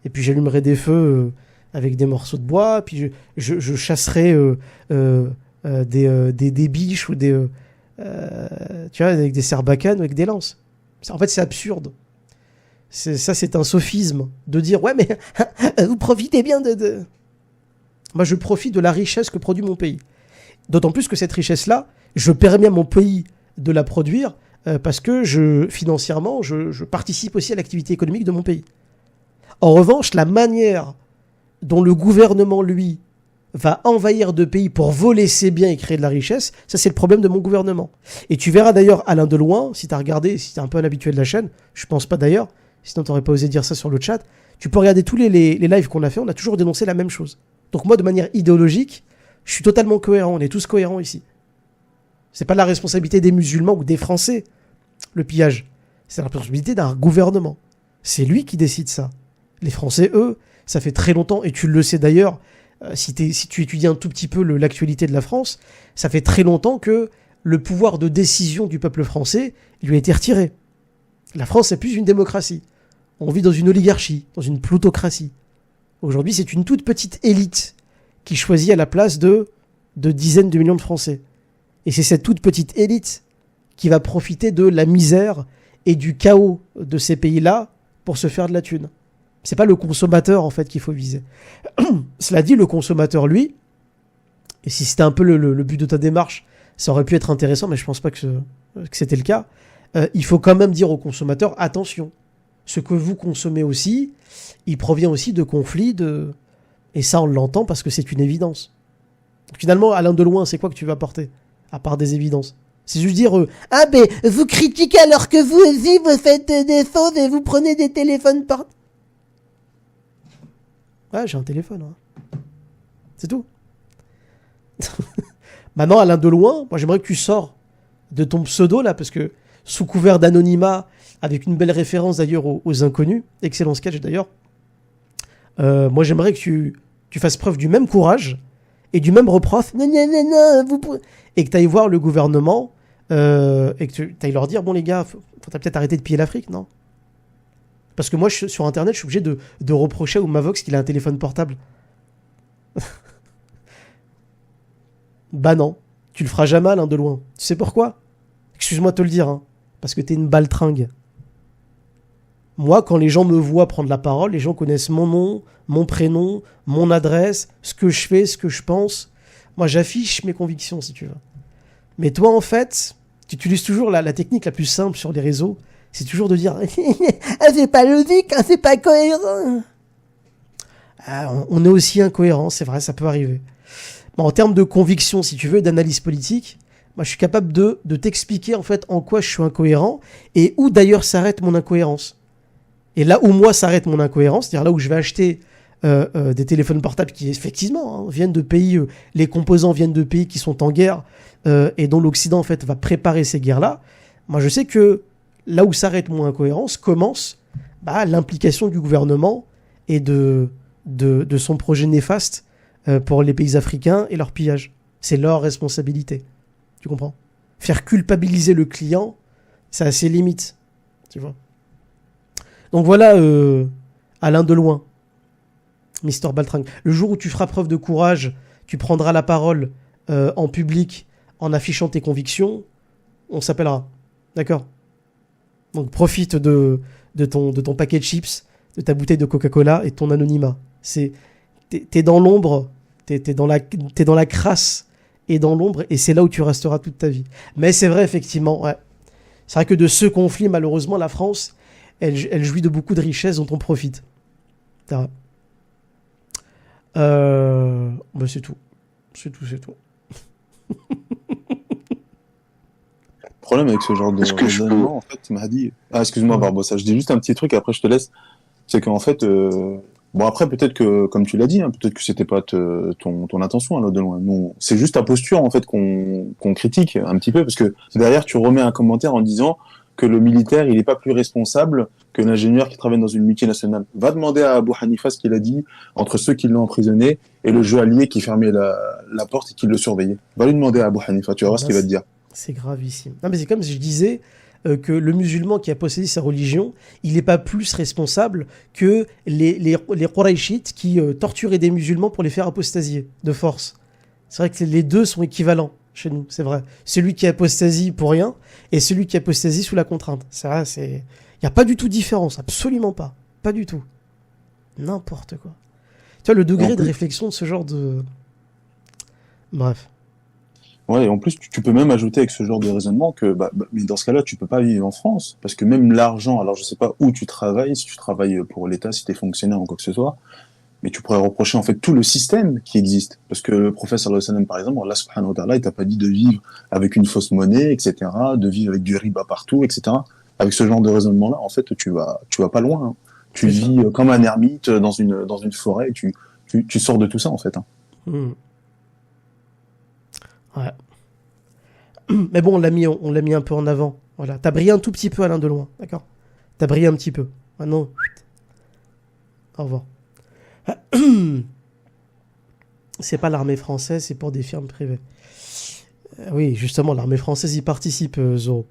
[SPEAKER 3] Et puis j'allumerais des feux avec des morceaux de bois, puis je chasserais des biches ou tu vois, avec des serbacanes ou avec des lances. En fait, c'est absurde. C'est un sophisme de dire ouais mais vous profitez bien de... Moi je profite de la richesse que produit mon pays. D'autant plus que cette richesse-là, je permets à mon pays de la produire parce que financièrement, je participe aussi à l'activité économique de mon pays. En revanche, la manière dont le gouvernement, lui, va envahir deux pays pour voler ses biens et créer de la richesse, ça c'est le problème de mon gouvernement. Et tu verras d'ailleurs Alain Deloin, si tu as regardé, si tu es un peu un habitué de la chaîne, je pense pas d'ailleurs, sinon tu n'aurais pas osé dire ça sur le chat, tu peux regarder tous les lives qu'on a fait, on a toujours dénoncé la même chose. Donc moi, de manière idéologique, je suis totalement cohérent, on est tous cohérents ici. C'est pas la responsabilité des musulmans ou des Français, le pillage. C'est la responsabilité d'un gouvernement. C'est lui qui décide ça. Les Français, eux, ça fait très longtemps, et tu le sais d'ailleurs, si tu étudies un tout petit peu l'actualité de la France, ça fait très longtemps que le pouvoir de décision du peuple français lui a été retiré. La France n'est plus une démocratie. On vit dans une oligarchie, dans une plutocratie. Aujourd'hui, c'est une toute petite élite qui choisit à la place de dizaines de millions de Français. Et c'est cette toute petite élite qui va profiter de la misère et du chaos de ces pays-là pour se faire de la thune. C'est pas le consommateur, en fait, qu'il faut viser. Cela dit, le consommateur, lui, et si c'était un peu le but de ta démarche, ça aurait pu être intéressant, mais je pense pas que c'était le cas. Il faut quand même dire au consommateur, attention, ce que vous consommez aussi, il provient aussi de conflits, et ça on l'entend parce que c'est une évidence. Donc, finalement, Alain Deloin, c'est quoi que tu vas apporter, à part des évidences? C'est juste dire, ah ben, vous critiquez alors que vous aussi, vous faites des fautes et vous prenez des téléphones par... Ouais, j'ai un téléphone, hein. C'est tout. Maintenant, Alain Deloin, moi j'aimerais que tu sors de ton pseudo là, parce que sous couvert d'anonymat, avec une belle référence d'ailleurs aux inconnus, excellent sketch d'ailleurs, moi j'aimerais que tu fasses preuve du même courage et du même reproche, et que tu ailles voir le gouvernement et que tu ailles leur dire, bon les gars, faut peut-être arrêter de piller l'Afrique, non? Parce que moi sur internet je suis obligé de reprocher au Mavox qu'il a un téléphone portable. Bah non, tu le feras jamais, Alain Deloin. Tu sais pourquoi? Excuse-moi de te le dire, hein, parce que t'es une baltringue. Moi, quand les gens me voient prendre la parole, les gens connaissent mon nom, mon prénom, mon adresse, ce que je fais, ce que je pense. Moi, j'affiche mes convictions, si tu veux. Mais toi, en fait, tu utilises toujours la technique la plus simple sur les réseaux, c'est toujours de dire « c'est pas logique, c'est pas cohérent ». On est aussi incohérent, c'est vrai, ça peut arriver. Bon, en termes de conviction, si tu veux, et d'analyse politique, moi, je suis capable de t'expliquer en fait en quoi je suis incohérent et où d'ailleurs s'arrête mon incohérence. Et là où moi s'arrête mon incohérence, c'est-à-dire là où je vais acheter des téléphones portables qui effectivement viennent de pays, les composants viennent de pays qui sont en guerre et dont l'Occident en fait va préparer ces guerres-là. Moi, je sais que là où s'arrête mon incohérence commence l'implication du gouvernement et de son projet néfaste pour les pays africains et leur pillage. C'est leur responsabilité. Tu comprends? Faire culpabiliser le client, ça a ses limites. Tu vois? Donc voilà, Alain Deloin, Mister Baltringue. Le jour où tu feras preuve de courage, tu prendras la parole en public en affichant tes convictions, on s'appellera. D'accord? Donc profite de ton paquet de chips, de ta bouteille de Coca-Cola et de ton anonymat. T'es dans l'ombre, t'es dans la crasse et dans l'ombre, et c'est là où tu resteras toute ta vie. Mais c'est vrai, effectivement, ouais. C'est vrai que de ce conflit, malheureusement, la France, elle jouit de beaucoup de richesses dont on profite. C'est vrai. C'est tout. C'est tout.
[SPEAKER 4] Le problème avec ce genre de raisonnement, en fait, Mahdi... Ah, excuse-moi, Barbossa, je dis juste un petit truc, et après je te laisse. C'est qu'en fait... Bon, après, peut-être que, comme tu l'as dit, hein, peut-être que c'était pas ton intention, là, de loin. Non, c'est juste ta posture, en fait, qu'on critique un petit peu, parce que derrière, tu remets un commentaire en disant que le militaire, il est pas plus responsable que l'ingénieur qui travaille dans une multinationale. Va demander à Abu Hanifa ce qu'il a dit entre ceux qui l'ont emprisonné et le joaillier qui fermait la porte et qui le surveillait. Va lui demander à Abu Hanifa, tu vas voir ce qu'il va te dire. C'est
[SPEAKER 3] gravissime. Non, mais c'est comme si je disais que le musulman qui a possédé sa religion, il n'est pas plus responsable que les Qurayshites qui torturaient des musulmans pour les faire apostasier de force. C'est vrai que les deux sont équivalents chez nous, c'est vrai. Celui qui apostasie pour rien et celui qui apostasie sous la contrainte. C'est vrai, il n'y a pas du tout de différence, absolument pas. Pas du tout. N'importe quoi. Tu vois, le degré de réflexion de ce genre de... Bref.
[SPEAKER 4] Ouais, et en plus, tu peux même ajouter avec ce genre de raisonnement que, mais dans ce cas-là, tu peux pas vivre en France. Parce que même l'argent, alors je sais pas où tu travailles, si tu travailles pour l'État, si t'es fonctionnaire ou quoi que ce soit, mais tu pourrais reprocher en fait tout le système qui existe. Parce que le prophète sallallahu alayhi wa sallam, par exemple, Allah subhanahu wa ta'ala, il t'a pas dit de vivre avec une fausse monnaie, etc., de vivre avec du riba partout, etc. Avec ce genre de raisonnement-là, en fait, tu vas pas loin, hein. Tu vis comme un ermite dans une forêt, et tu sors de tout ça, en fait, hein.
[SPEAKER 3] Ouais. Mais bon, on l'a mis un peu en avant. Voilà. T'as brillé un tout petit peu, Alain Deloin. D'accord? T'as brillé un petit peu. Maintenant, au revoir. C'est pas l'armée française, c'est pour des firmes privées. Oui, justement, l'armée française y participe, Zoro.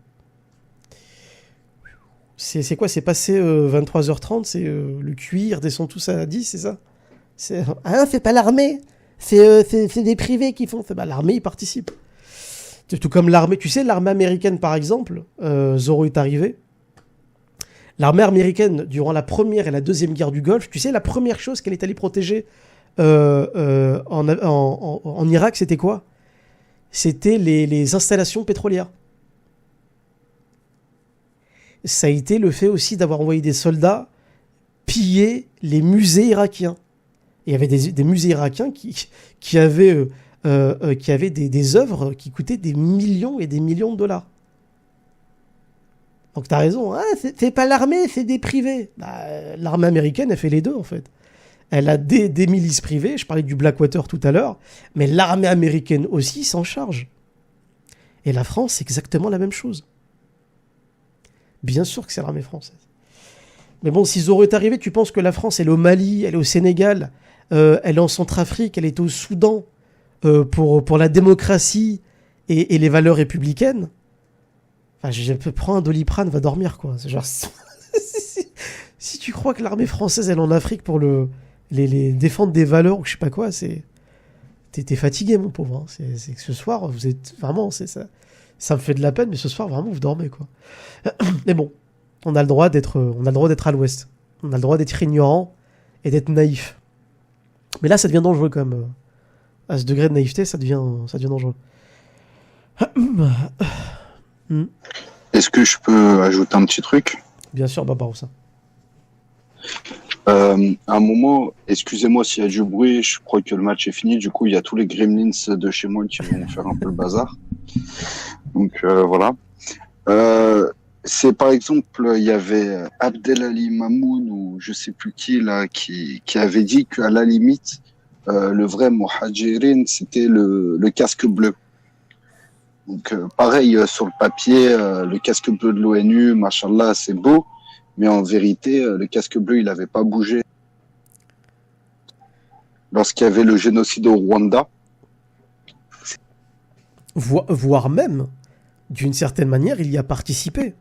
[SPEAKER 3] C'est quoi? C'est passé 23h30, le QI redescend tous à 10, c'est ça? C'est pas l'armée, c'est des privés qui font. Bah, l'armée y participe. C'est tout comme l'armée, tu sais, l'armée américaine par exemple, Zoro est arrivé. L'armée américaine, durant la première et la deuxième guerre du Golfe, tu sais, la première chose qu'elle est allée protéger en Irak, c'était quoi? C'était les installations pétrolières. Ça a été le fait aussi d'avoir envoyé des soldats piller les musées irakiens. Il y avait des musées irakiens qui avaient des œuvres qui coûtaient des millions et des millions de dollars. Donc t'as raison, hein, c'est pas l'armée, c'est des privés. Bah, l'armée américaine, elle fait les deux en fait. Elle a des milices privées, je parlais du Blackwater tout à l'heure, mais l'armée américaine aussi s'en charge. Et la France, c'est exactement la même chose. Bien sûr que c'est l'armée française. Mais bon, si Zoro est arrivé, tu penses que la France, elle est au Mali, elle est au Sénégal, elle est en Centrafrique, elle est au Soudan pour la démocratie et les valeurs républicaines. Enfin, je peux prendre un Doliprane, va dormir, quoi. C'est genre... si tu crois que l'armée française, elle est en Afrique pour les défendre des valeurs ou je sais pas quoi, t'es fatigué, mon pauvre. Hein. C'est que ce soir, vous êtes... Vraiment, c'est ça. Ça me fait de la peine, mais ce soir, vraiment, vous dormez, quoi. Mais bon, on a le droit d'être à l'ouest. On a le droit d'être ignorant et d'être naïf. Mais là, ça devient dangereux, quand même. À ce degré de naïveté, ça devient dangereux.
[SPEAKER 5] Est-ce que je peux ajouter un petit truc?
[SPEAKER 3] Bien sûr, Barbaroussa.
[SPEAKER 5] À un moment, excusez-moi s'il y a du bruit, je crois que le match est fini. Du coup, il y a tous les gremlins de chez moi qui vont faire un peu le bazar. Donc voilà. C'est par exemple, il y avait Abdelali Mamoun ou je sais plus qui là qui avait dit qu'à la limite, le vrai Mohajirin, c'était le casque bleu. Donc pareil sur le papier, le casque bleu de l'ONU, machallah, c'est beau, mais en vérité, le casque bleu, il n'avait pas bougé. Lorsqu'il y avait le génocide au Rwanda.
[SPEAKER 3] Voire même, d'une certaine manière, il y a participé.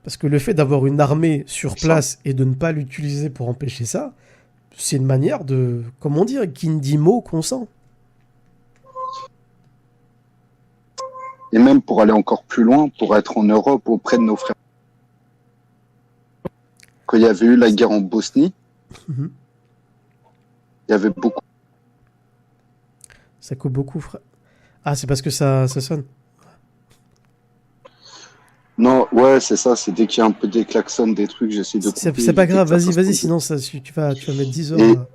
[SPEAKER 3] Parce que le fait d'avoir une armée sur place et de ne pas l'utiliser pour empêcher ça, c'est une manière de, comment dire, qui ne dit mot consent.
[SPEAKER 5] Et même pour aller encore plus loin, pour être en Europe auprès de nos frères. Quand il y avait eu la guerre en Bosnie, il y avait beaucoup.
[SPEAKER 3] Ça coupe beaucoup, frère. Ah, c'est parce que ça sonne.
[SPEAKER 5] Non, ouais, c'est ça, c'est dès qu'il y a un peu des klaxons, des trucs, j'essaie de couper.
[SPEAKER 3] C'est pas grave, vas-y, sinon tu vas mettre 10 heures.
[SPEAKER 5] Et,
[SPEAKER 3] pas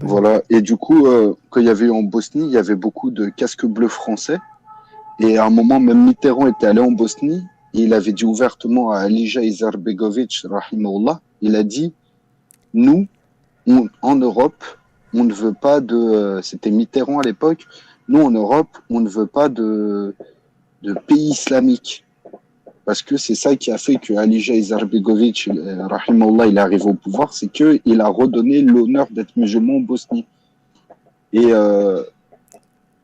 [SPEAKER 5] voilà,
[SPEAKER 3] grave.
[SPEAKER 5] Et du coup, quand il y avait eu en Bosnie, il y avait beaucoup de casques bleus français. Et à un moment, même Mitterrand était allé en Bosnie, et il avait dit ouvertement à Alija Izetbegovic, rahimahullah, il a dit, nous, en Europe, on ne veut pas c'était Mitterrand à l'époque, nous en Europe, on ne veut pas de pays islamiques. Parce que c'est ça qui a fait que Alija Izetbegovic, rahimahullah, il est arrivé au pouvoir, c'est qu'il a redonné l'honneur d'être musulman en Bosnie. Et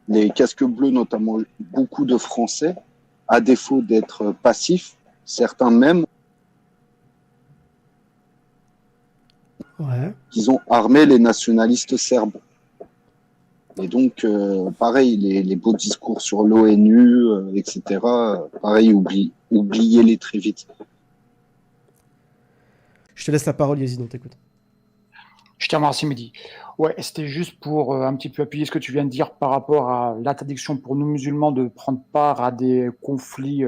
[SPEAKER 5] les casques bleus, notamment beaucoup de Français, à défaut d'être passifs, certains même, ils ont armé les nationalistes serbes. Et donc, pareil, les beaux discours sur l'ONU, etc., pareil, oubliez-les très vite.
[SPEAKER 3] Je te laisse la parole, Yazid, on t'écoute.
[SPEAKER 6] Je te remercie, Mehdi. Ouais, c'était juste pour un petit peu appuyer ce que tu viens de dire par rapport à l'interdiction pour nous musulmans de prendre part à des conflits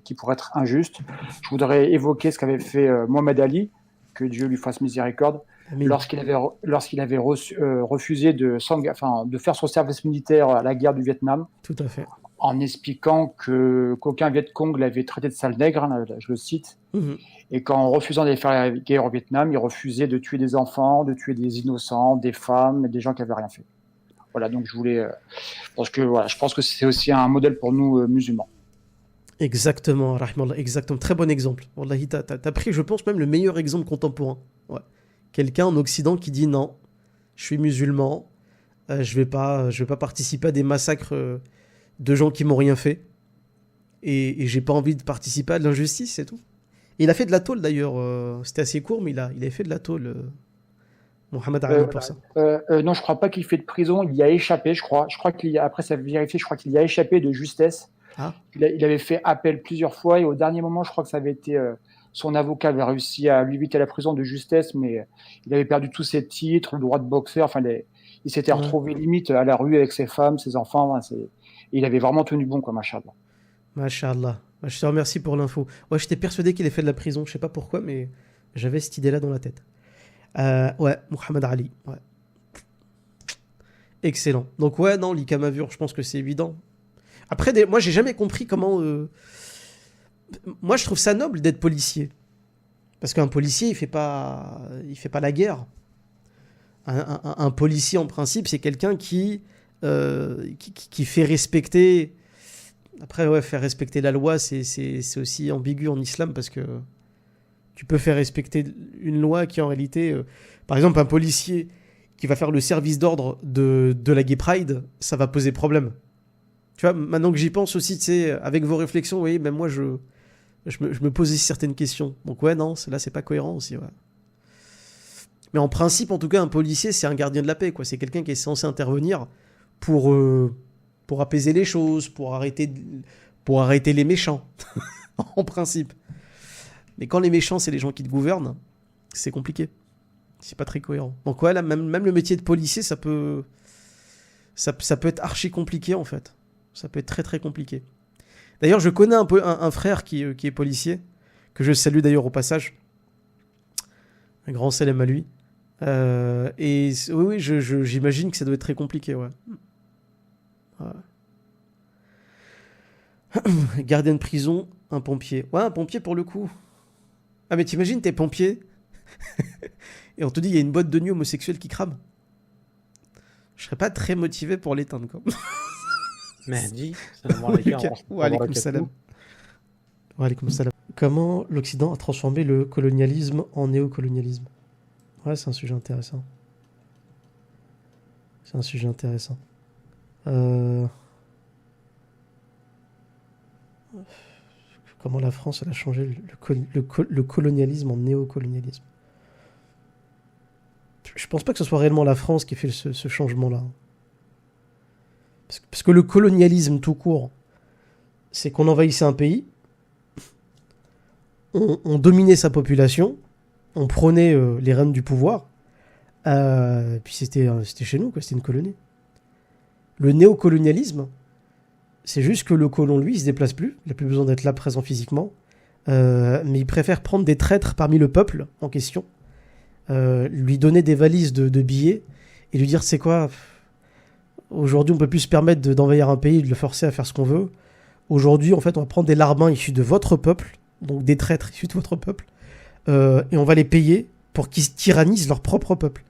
[SPEAKER 6] qui pourraient être injustes. Je voudrais évoquer ce qu'avait fait Mohamed Ali, que Dieu lui fasse miséricorde, lorsqu'il avait refusé de faire son service militaire à la guerre du Vietnam.
[SPEAKER 3] Tout à fait.
[SPEAKER 6] En expliquant qu'aucun Viet Cong l'avait traité de sale nègre, hein, je le cite, et qu'en refusant d'aller faire la guerre au Vietnam, il refusait de tuer des enfants, de tuer des innocents, des femmes, des gens qui n'avaient rien fait. Voilà, donc je pense que c'est aussi un modèle pour nous musulmans.
[SPEAKER 3] Exactement, Rahmallah, exactement. Très bon exemple. Wallahi, t'as pris, je pense, même le meilleur exemple contemporain. Ouais. Quelqu'un en Occident qui dit non, je suis musulman, je vais pas participer à des massacres de gens qui m'ont rien fait. Et j'ai pas envie de participer à de l'injustice, c'est tout. Il a fait de la tôle d'ailleurs. C'était assez court, mais il avait fait de la tôle, Mohamed Ali, pour ça.
[SPEAKER 6] Non, je crois pas qu'il fait de prison. Il y a échappé, je crois. Je crois après ça vérifié, je crois qu'il y a échappé de justesse.
[SPEAKER 3] Ah.
[SPEAKER 6] Il avait fait appel plusieurs fois et au dernier moment, je crois que ça avait été son avocat avait réussi à lui éviter la prison de justesse, mais il avait perdu tous ses titres, le droit de boxeur. Enfin, il s'était retrouvé limite à la rue avec ses femmes, ses enfants. Et il avait vraiment tenu bon, quoi, machallah.
[SPEAKER 3] Machallah. Je te remercie pour l'info. Ouais, j'étais persuadé qu'il ait fait de la prison. Je sais pas pourquoi, mais j'avais cette idée-là dans la tête. Ouais, Mohamed Ali. Ouais. Excellent. Donc ouais, non, l'Ikamavur, je pense que c'est évident. Après, moi, j'ai jamais compris comment... Moi, je trouve ça noble d'être policier. Parce qu'un policier, il fait pas la guerre. Un policier, en principe, c'est quelqu'un qui fait respecter... Après, ouais, faire respecter la loi, c'est aussi ambigu en islam, parce que tu peux faire respecter une loi qui, en réalité... par exemple, un policier qui va faire le service d'ordre de la Gay Pride, ça va poser problème. Tu vois, maintenant que j'y pense aussi, tu sais, avec vos réflexions, oui, même moi, je me posais certaines questions. Donc ouais, non, là, c'est pas cohérent aussi, ouais. Mais en principe, en tout cas, un policier, c'est un gardien de la paix, quoi. C'est quelqu'un qui est censé intervenir pour apaiser les choses, pour arrêter les méchants, en principe. Mais quand les méchants, c'est les gens qui te gouvernent, c'est compliqué. C'est pas très cohérent. Donc ouais, là, même le métier de policier, ça peut être archi compliqué, en fait. Ça peut être très très compliqué. D'ailleurs, je connais un peu un frère qui est policier, que je salue d'ailleurs au passage. Un grand salam à lui. Et oui, j'imagine que ça doit être très compliqué, ouais. Gardien de prison, un pompier. Ouais, un pompier pour le coup. Ah, mais t'imagines, t'es pompier et on te dit il y a une boîte de nuit homosexuelle qui crame. Je serais pas très motivé pour l'éteindre, quoi.
[SPEAKER 7] Mahdi, salam alaikum.
[SPEAKER 3] Wa alaykoum salam. Wa alaykoum salam. Comment l'Occident a transformé le colonialisme en néocolonialisme? Ouais, c'est un sujet intéressant. Comment la France elle a changé le colonialisme en néocolonialisme? Je pense pas que ce soit réellement la France qui fait ce changement-là. Parce que le colonialisme tout court, c'est qu'on envahissait un pays, on dominait sa population, on prenait les rênes du pouvoir, puis c'était chez nous, quoi, c'était une colonie. Le néocolonialisme, c'est juste que le colon, lui, il se déplace plus, il n'a plus besoin d'être là présent physiquement, mais il préfère prendre des traîtres parmi le peuple en question, lui donner des valises de billets et lui dire, c'est quoi, aujourd'hui on peut plus se permettre d'envahir un pays, de le forcer à faire ce qu'on veut. Aujourd'hui, en fait, on va prendre des larbins issus de votre peuple, donc des traîtres issus de votre peuple, et on va les payer pour qu'ils tyrannisent leur propre peuple.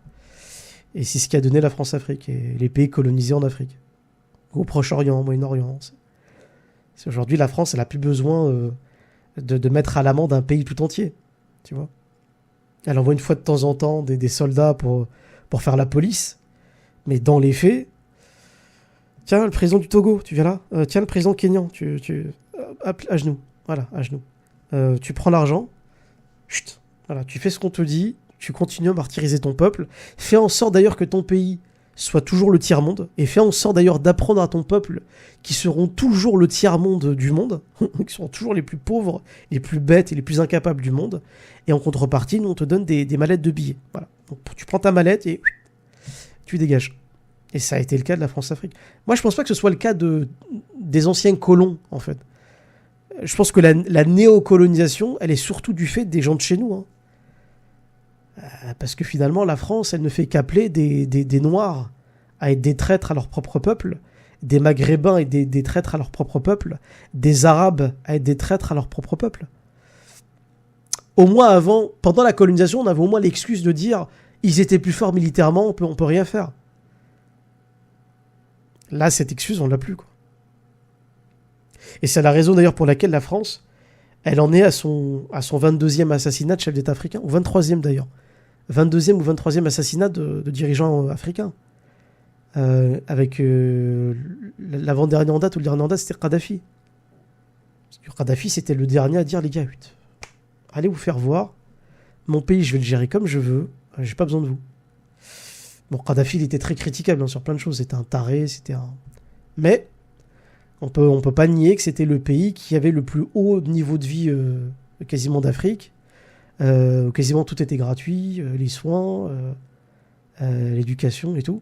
[SPEAKER 3] Et c'est ce qui a donné la France-Afrique et les pays colonisés en Afrique. Au Proche-Orient, au Moyen-Orient. C'est aujourd'hui, la France, elle n'a plus besoin de mettre à l'amende un pays tout entier. Tu vois. Elle envoie une fois de temps en temps des soldats pour faire la police. Mais dans les faits, tiens, le président du Togo, tu viens là. Tiens, le président kényan, à genoux. Voilà, à genoux. Tu prends l'argent. Chut. Voilà, tu fais ce qu'on te dit. Tu continues à martyriser ton peuple. Fais en sorte d'ailleurs que ton pays soit toujours le tiers-monde, et fais en sorte d'ailleurs d'apprendre à ton peuple qu'ils seront toujours le tiers-monde du monde, qui seront toujours les plus pauvres, les plus bêtes et les plus incapables du monde, et en contrepartie, nous on te donne des mallettes de billets. Voilà. Donc tu prends ta mallette et tu dégages. Et ça a été le cas de la France-Afrique. Moi je pense pas que ce soit le cas des anciens colons, en fait. Je pense que la néocolonisation, elle est surtout du fait des gens de chez nous, hein. Parce que finalement, la France, elle ne fait qu'appeler des Noirs à être des traîtres à leur propre peuple, des Maghrébins à être des traîtres à leur propre peuple, des Arabes à être des traîtres à leur propre peuple. Au moins avant, pendant la colonisation, on avait au moins l'excuse de dire ils étaient plus forts militairement, on peut rien faire. Là, cette excuse, on l'a plus, quoi. Et c'est la raison d'ailleurs pour laquelle la France, elle en est à son 22e assassinat de chef d'État africain, ou 23e d'ailleurs. 22e ou 23e assassinat de dirigeants africains. avec l'avant-dernier en date ou le dernier en date, c'était Kadhafi. Parce que Kadhafi, c'était le dernier à dire, les gars, allez vous faire voir. Mon pays, je vais le gérer comme je veux. J'ai pas besoin de vous. Bon, Kadhafi, il était très critiquable hein, sur plein de choses. C'était un taré, mais on peut pas nier que c'était le pays qui avait le plus haut niveau de vie quasiment d'Afrique. Quasiment tout était gratuit, les soins, l'éducation et tout.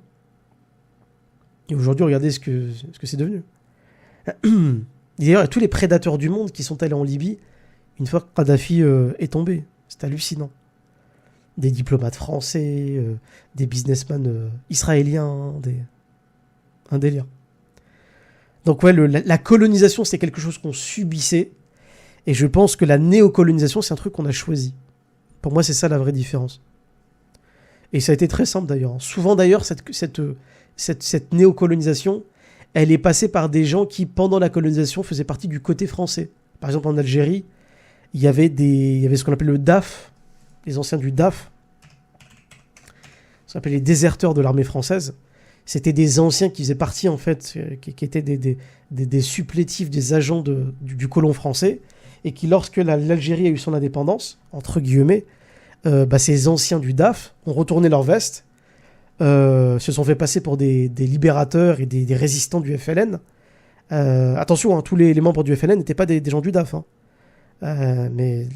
[SPEAKER 3] Et aujourd'hui, regardez ce que c'est devenu. D'ailleurs, tous les prédateurs du monde qui sont allés en Libye, une fois que Kadhafi est tombé, c'est hallucinant. Des diplomates français, des businessmen israéliens, un délire. Donc ouais, la colonisation, c'est quelque chose qu'on subissait, et je pense que la néocolonisation, c'est un truc qu'on a choisi. Pour moi, c'est ça la vraie différence. Et ça a été très simple d'ailleurs. Souvent d'ailleurs, cette néocolonisation, elle est passée par des gens qui, pendant la colonisation, faisaient partie du côté français. Par exemple, en Algérie, il y avait ce qu'on appelle le DAF, les anciens du DAF, ce qu'on appelle les déserteurs de l'armée française. C'était des anciens qui faisaient partie, en fait, qui étaient des supplétifs, des agents du colon français, et qui, lorsque l'Algérie a eu son indépendance, entre guillemets, ces anciens du DAF ont retourné leur veste, se sont fait passer pour des libérateurs et des résistants du FLN. Attention, hein, tous les membres du FLN n'étaient pas des gens du DAF. Hein. Mais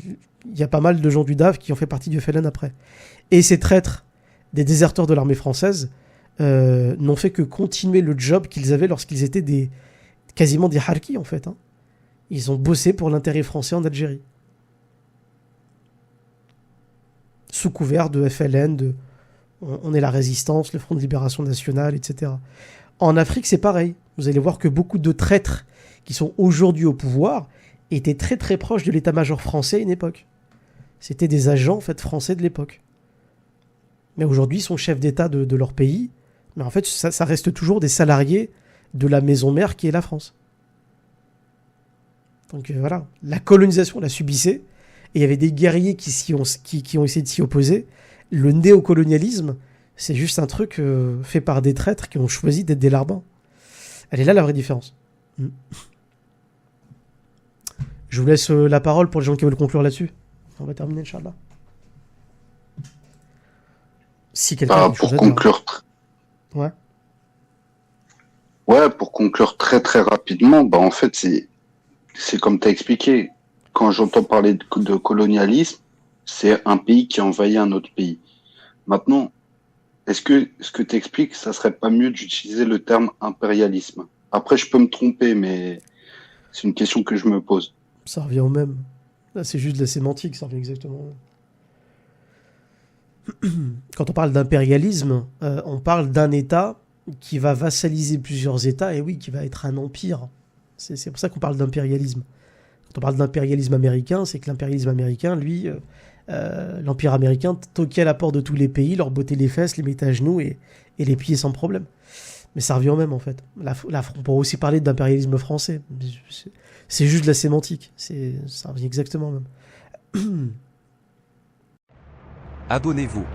[SPEAKER 3] il y a pas mal de gens du DAF qui ont fait partie du FLN après. Et ces traîtres, des déserteurs de l'armée française, n'ont fait que continuer le job qu'ils avaient lorsqu'ils étaient quasiment des harkis en fait. Hein. Ils ont bossé pour l'intérêt français en Algérie. Sous couvert de FLN, on est la résistance, le Front de Libération Nationale, etc. En Afrique, c'est pareil. Vous allez voir que beaucoup de traîtres qui sont aujourd'hui au pouvoir étaient très très proches de l'état-major français à une époque. C'était des agents en fait, français de l'époque. Mais aujourd'hui, ils sont chefs d'État de leur pays. Mais en fait, ça reste toujours des salariés de la maison mère qui est la France. Donc voilà, la colonisation, on la subissait. Et il y avait des guerriers qui ont essayé de s'y opposer. Le néocolonialisme, c'est juste un truc fait par des traîtres qui ont choisi d'être des larbins. Elle est là la vraie différence. Je vous laisse la parole pour les gens qui veulent conclure là-dessus. On va terminer, Inch'Allah. Si quelqu'un a quelque chose à dire. Ouais.
[SPEAKER 5] Ouais, pour conclure très très rapidement, en fait, c'est comme tu as expliqué. Quand j'entends parler de colonialisme, c'est un pays qui envahit un autre pays. Maintenant, est-ce que ce que tu expliques, ça serait pas mieux d'utiliser le terme impérialisme? Après, je peux me tromper, mais c'est une question que je me pose.
[SPEAKER 3] Ça revient au même. Là, c'est juste de la sémantique, ça revient exactement au même. Quand on parle d'impérialisme, on parle d'un État qui va vassaliser plusieurs États, et oui, qui va être un empire. C'est pour ça qu'on parle d'impérialisme. Quand on parle d'impérialisme américain, c'est que l'impérialisme américain, lui, l'empire américain toquait à la porte de tous les pays, leur bottait les fesses, les mettait à genoux et les pillait sans problème. Mais ça revient au même, en fait. On pourrait aussi parler d'impérialisme français. C'est juste de la sémantique. Ça revient exactement au même.
[SPEAKER 2] Abonnez-vous.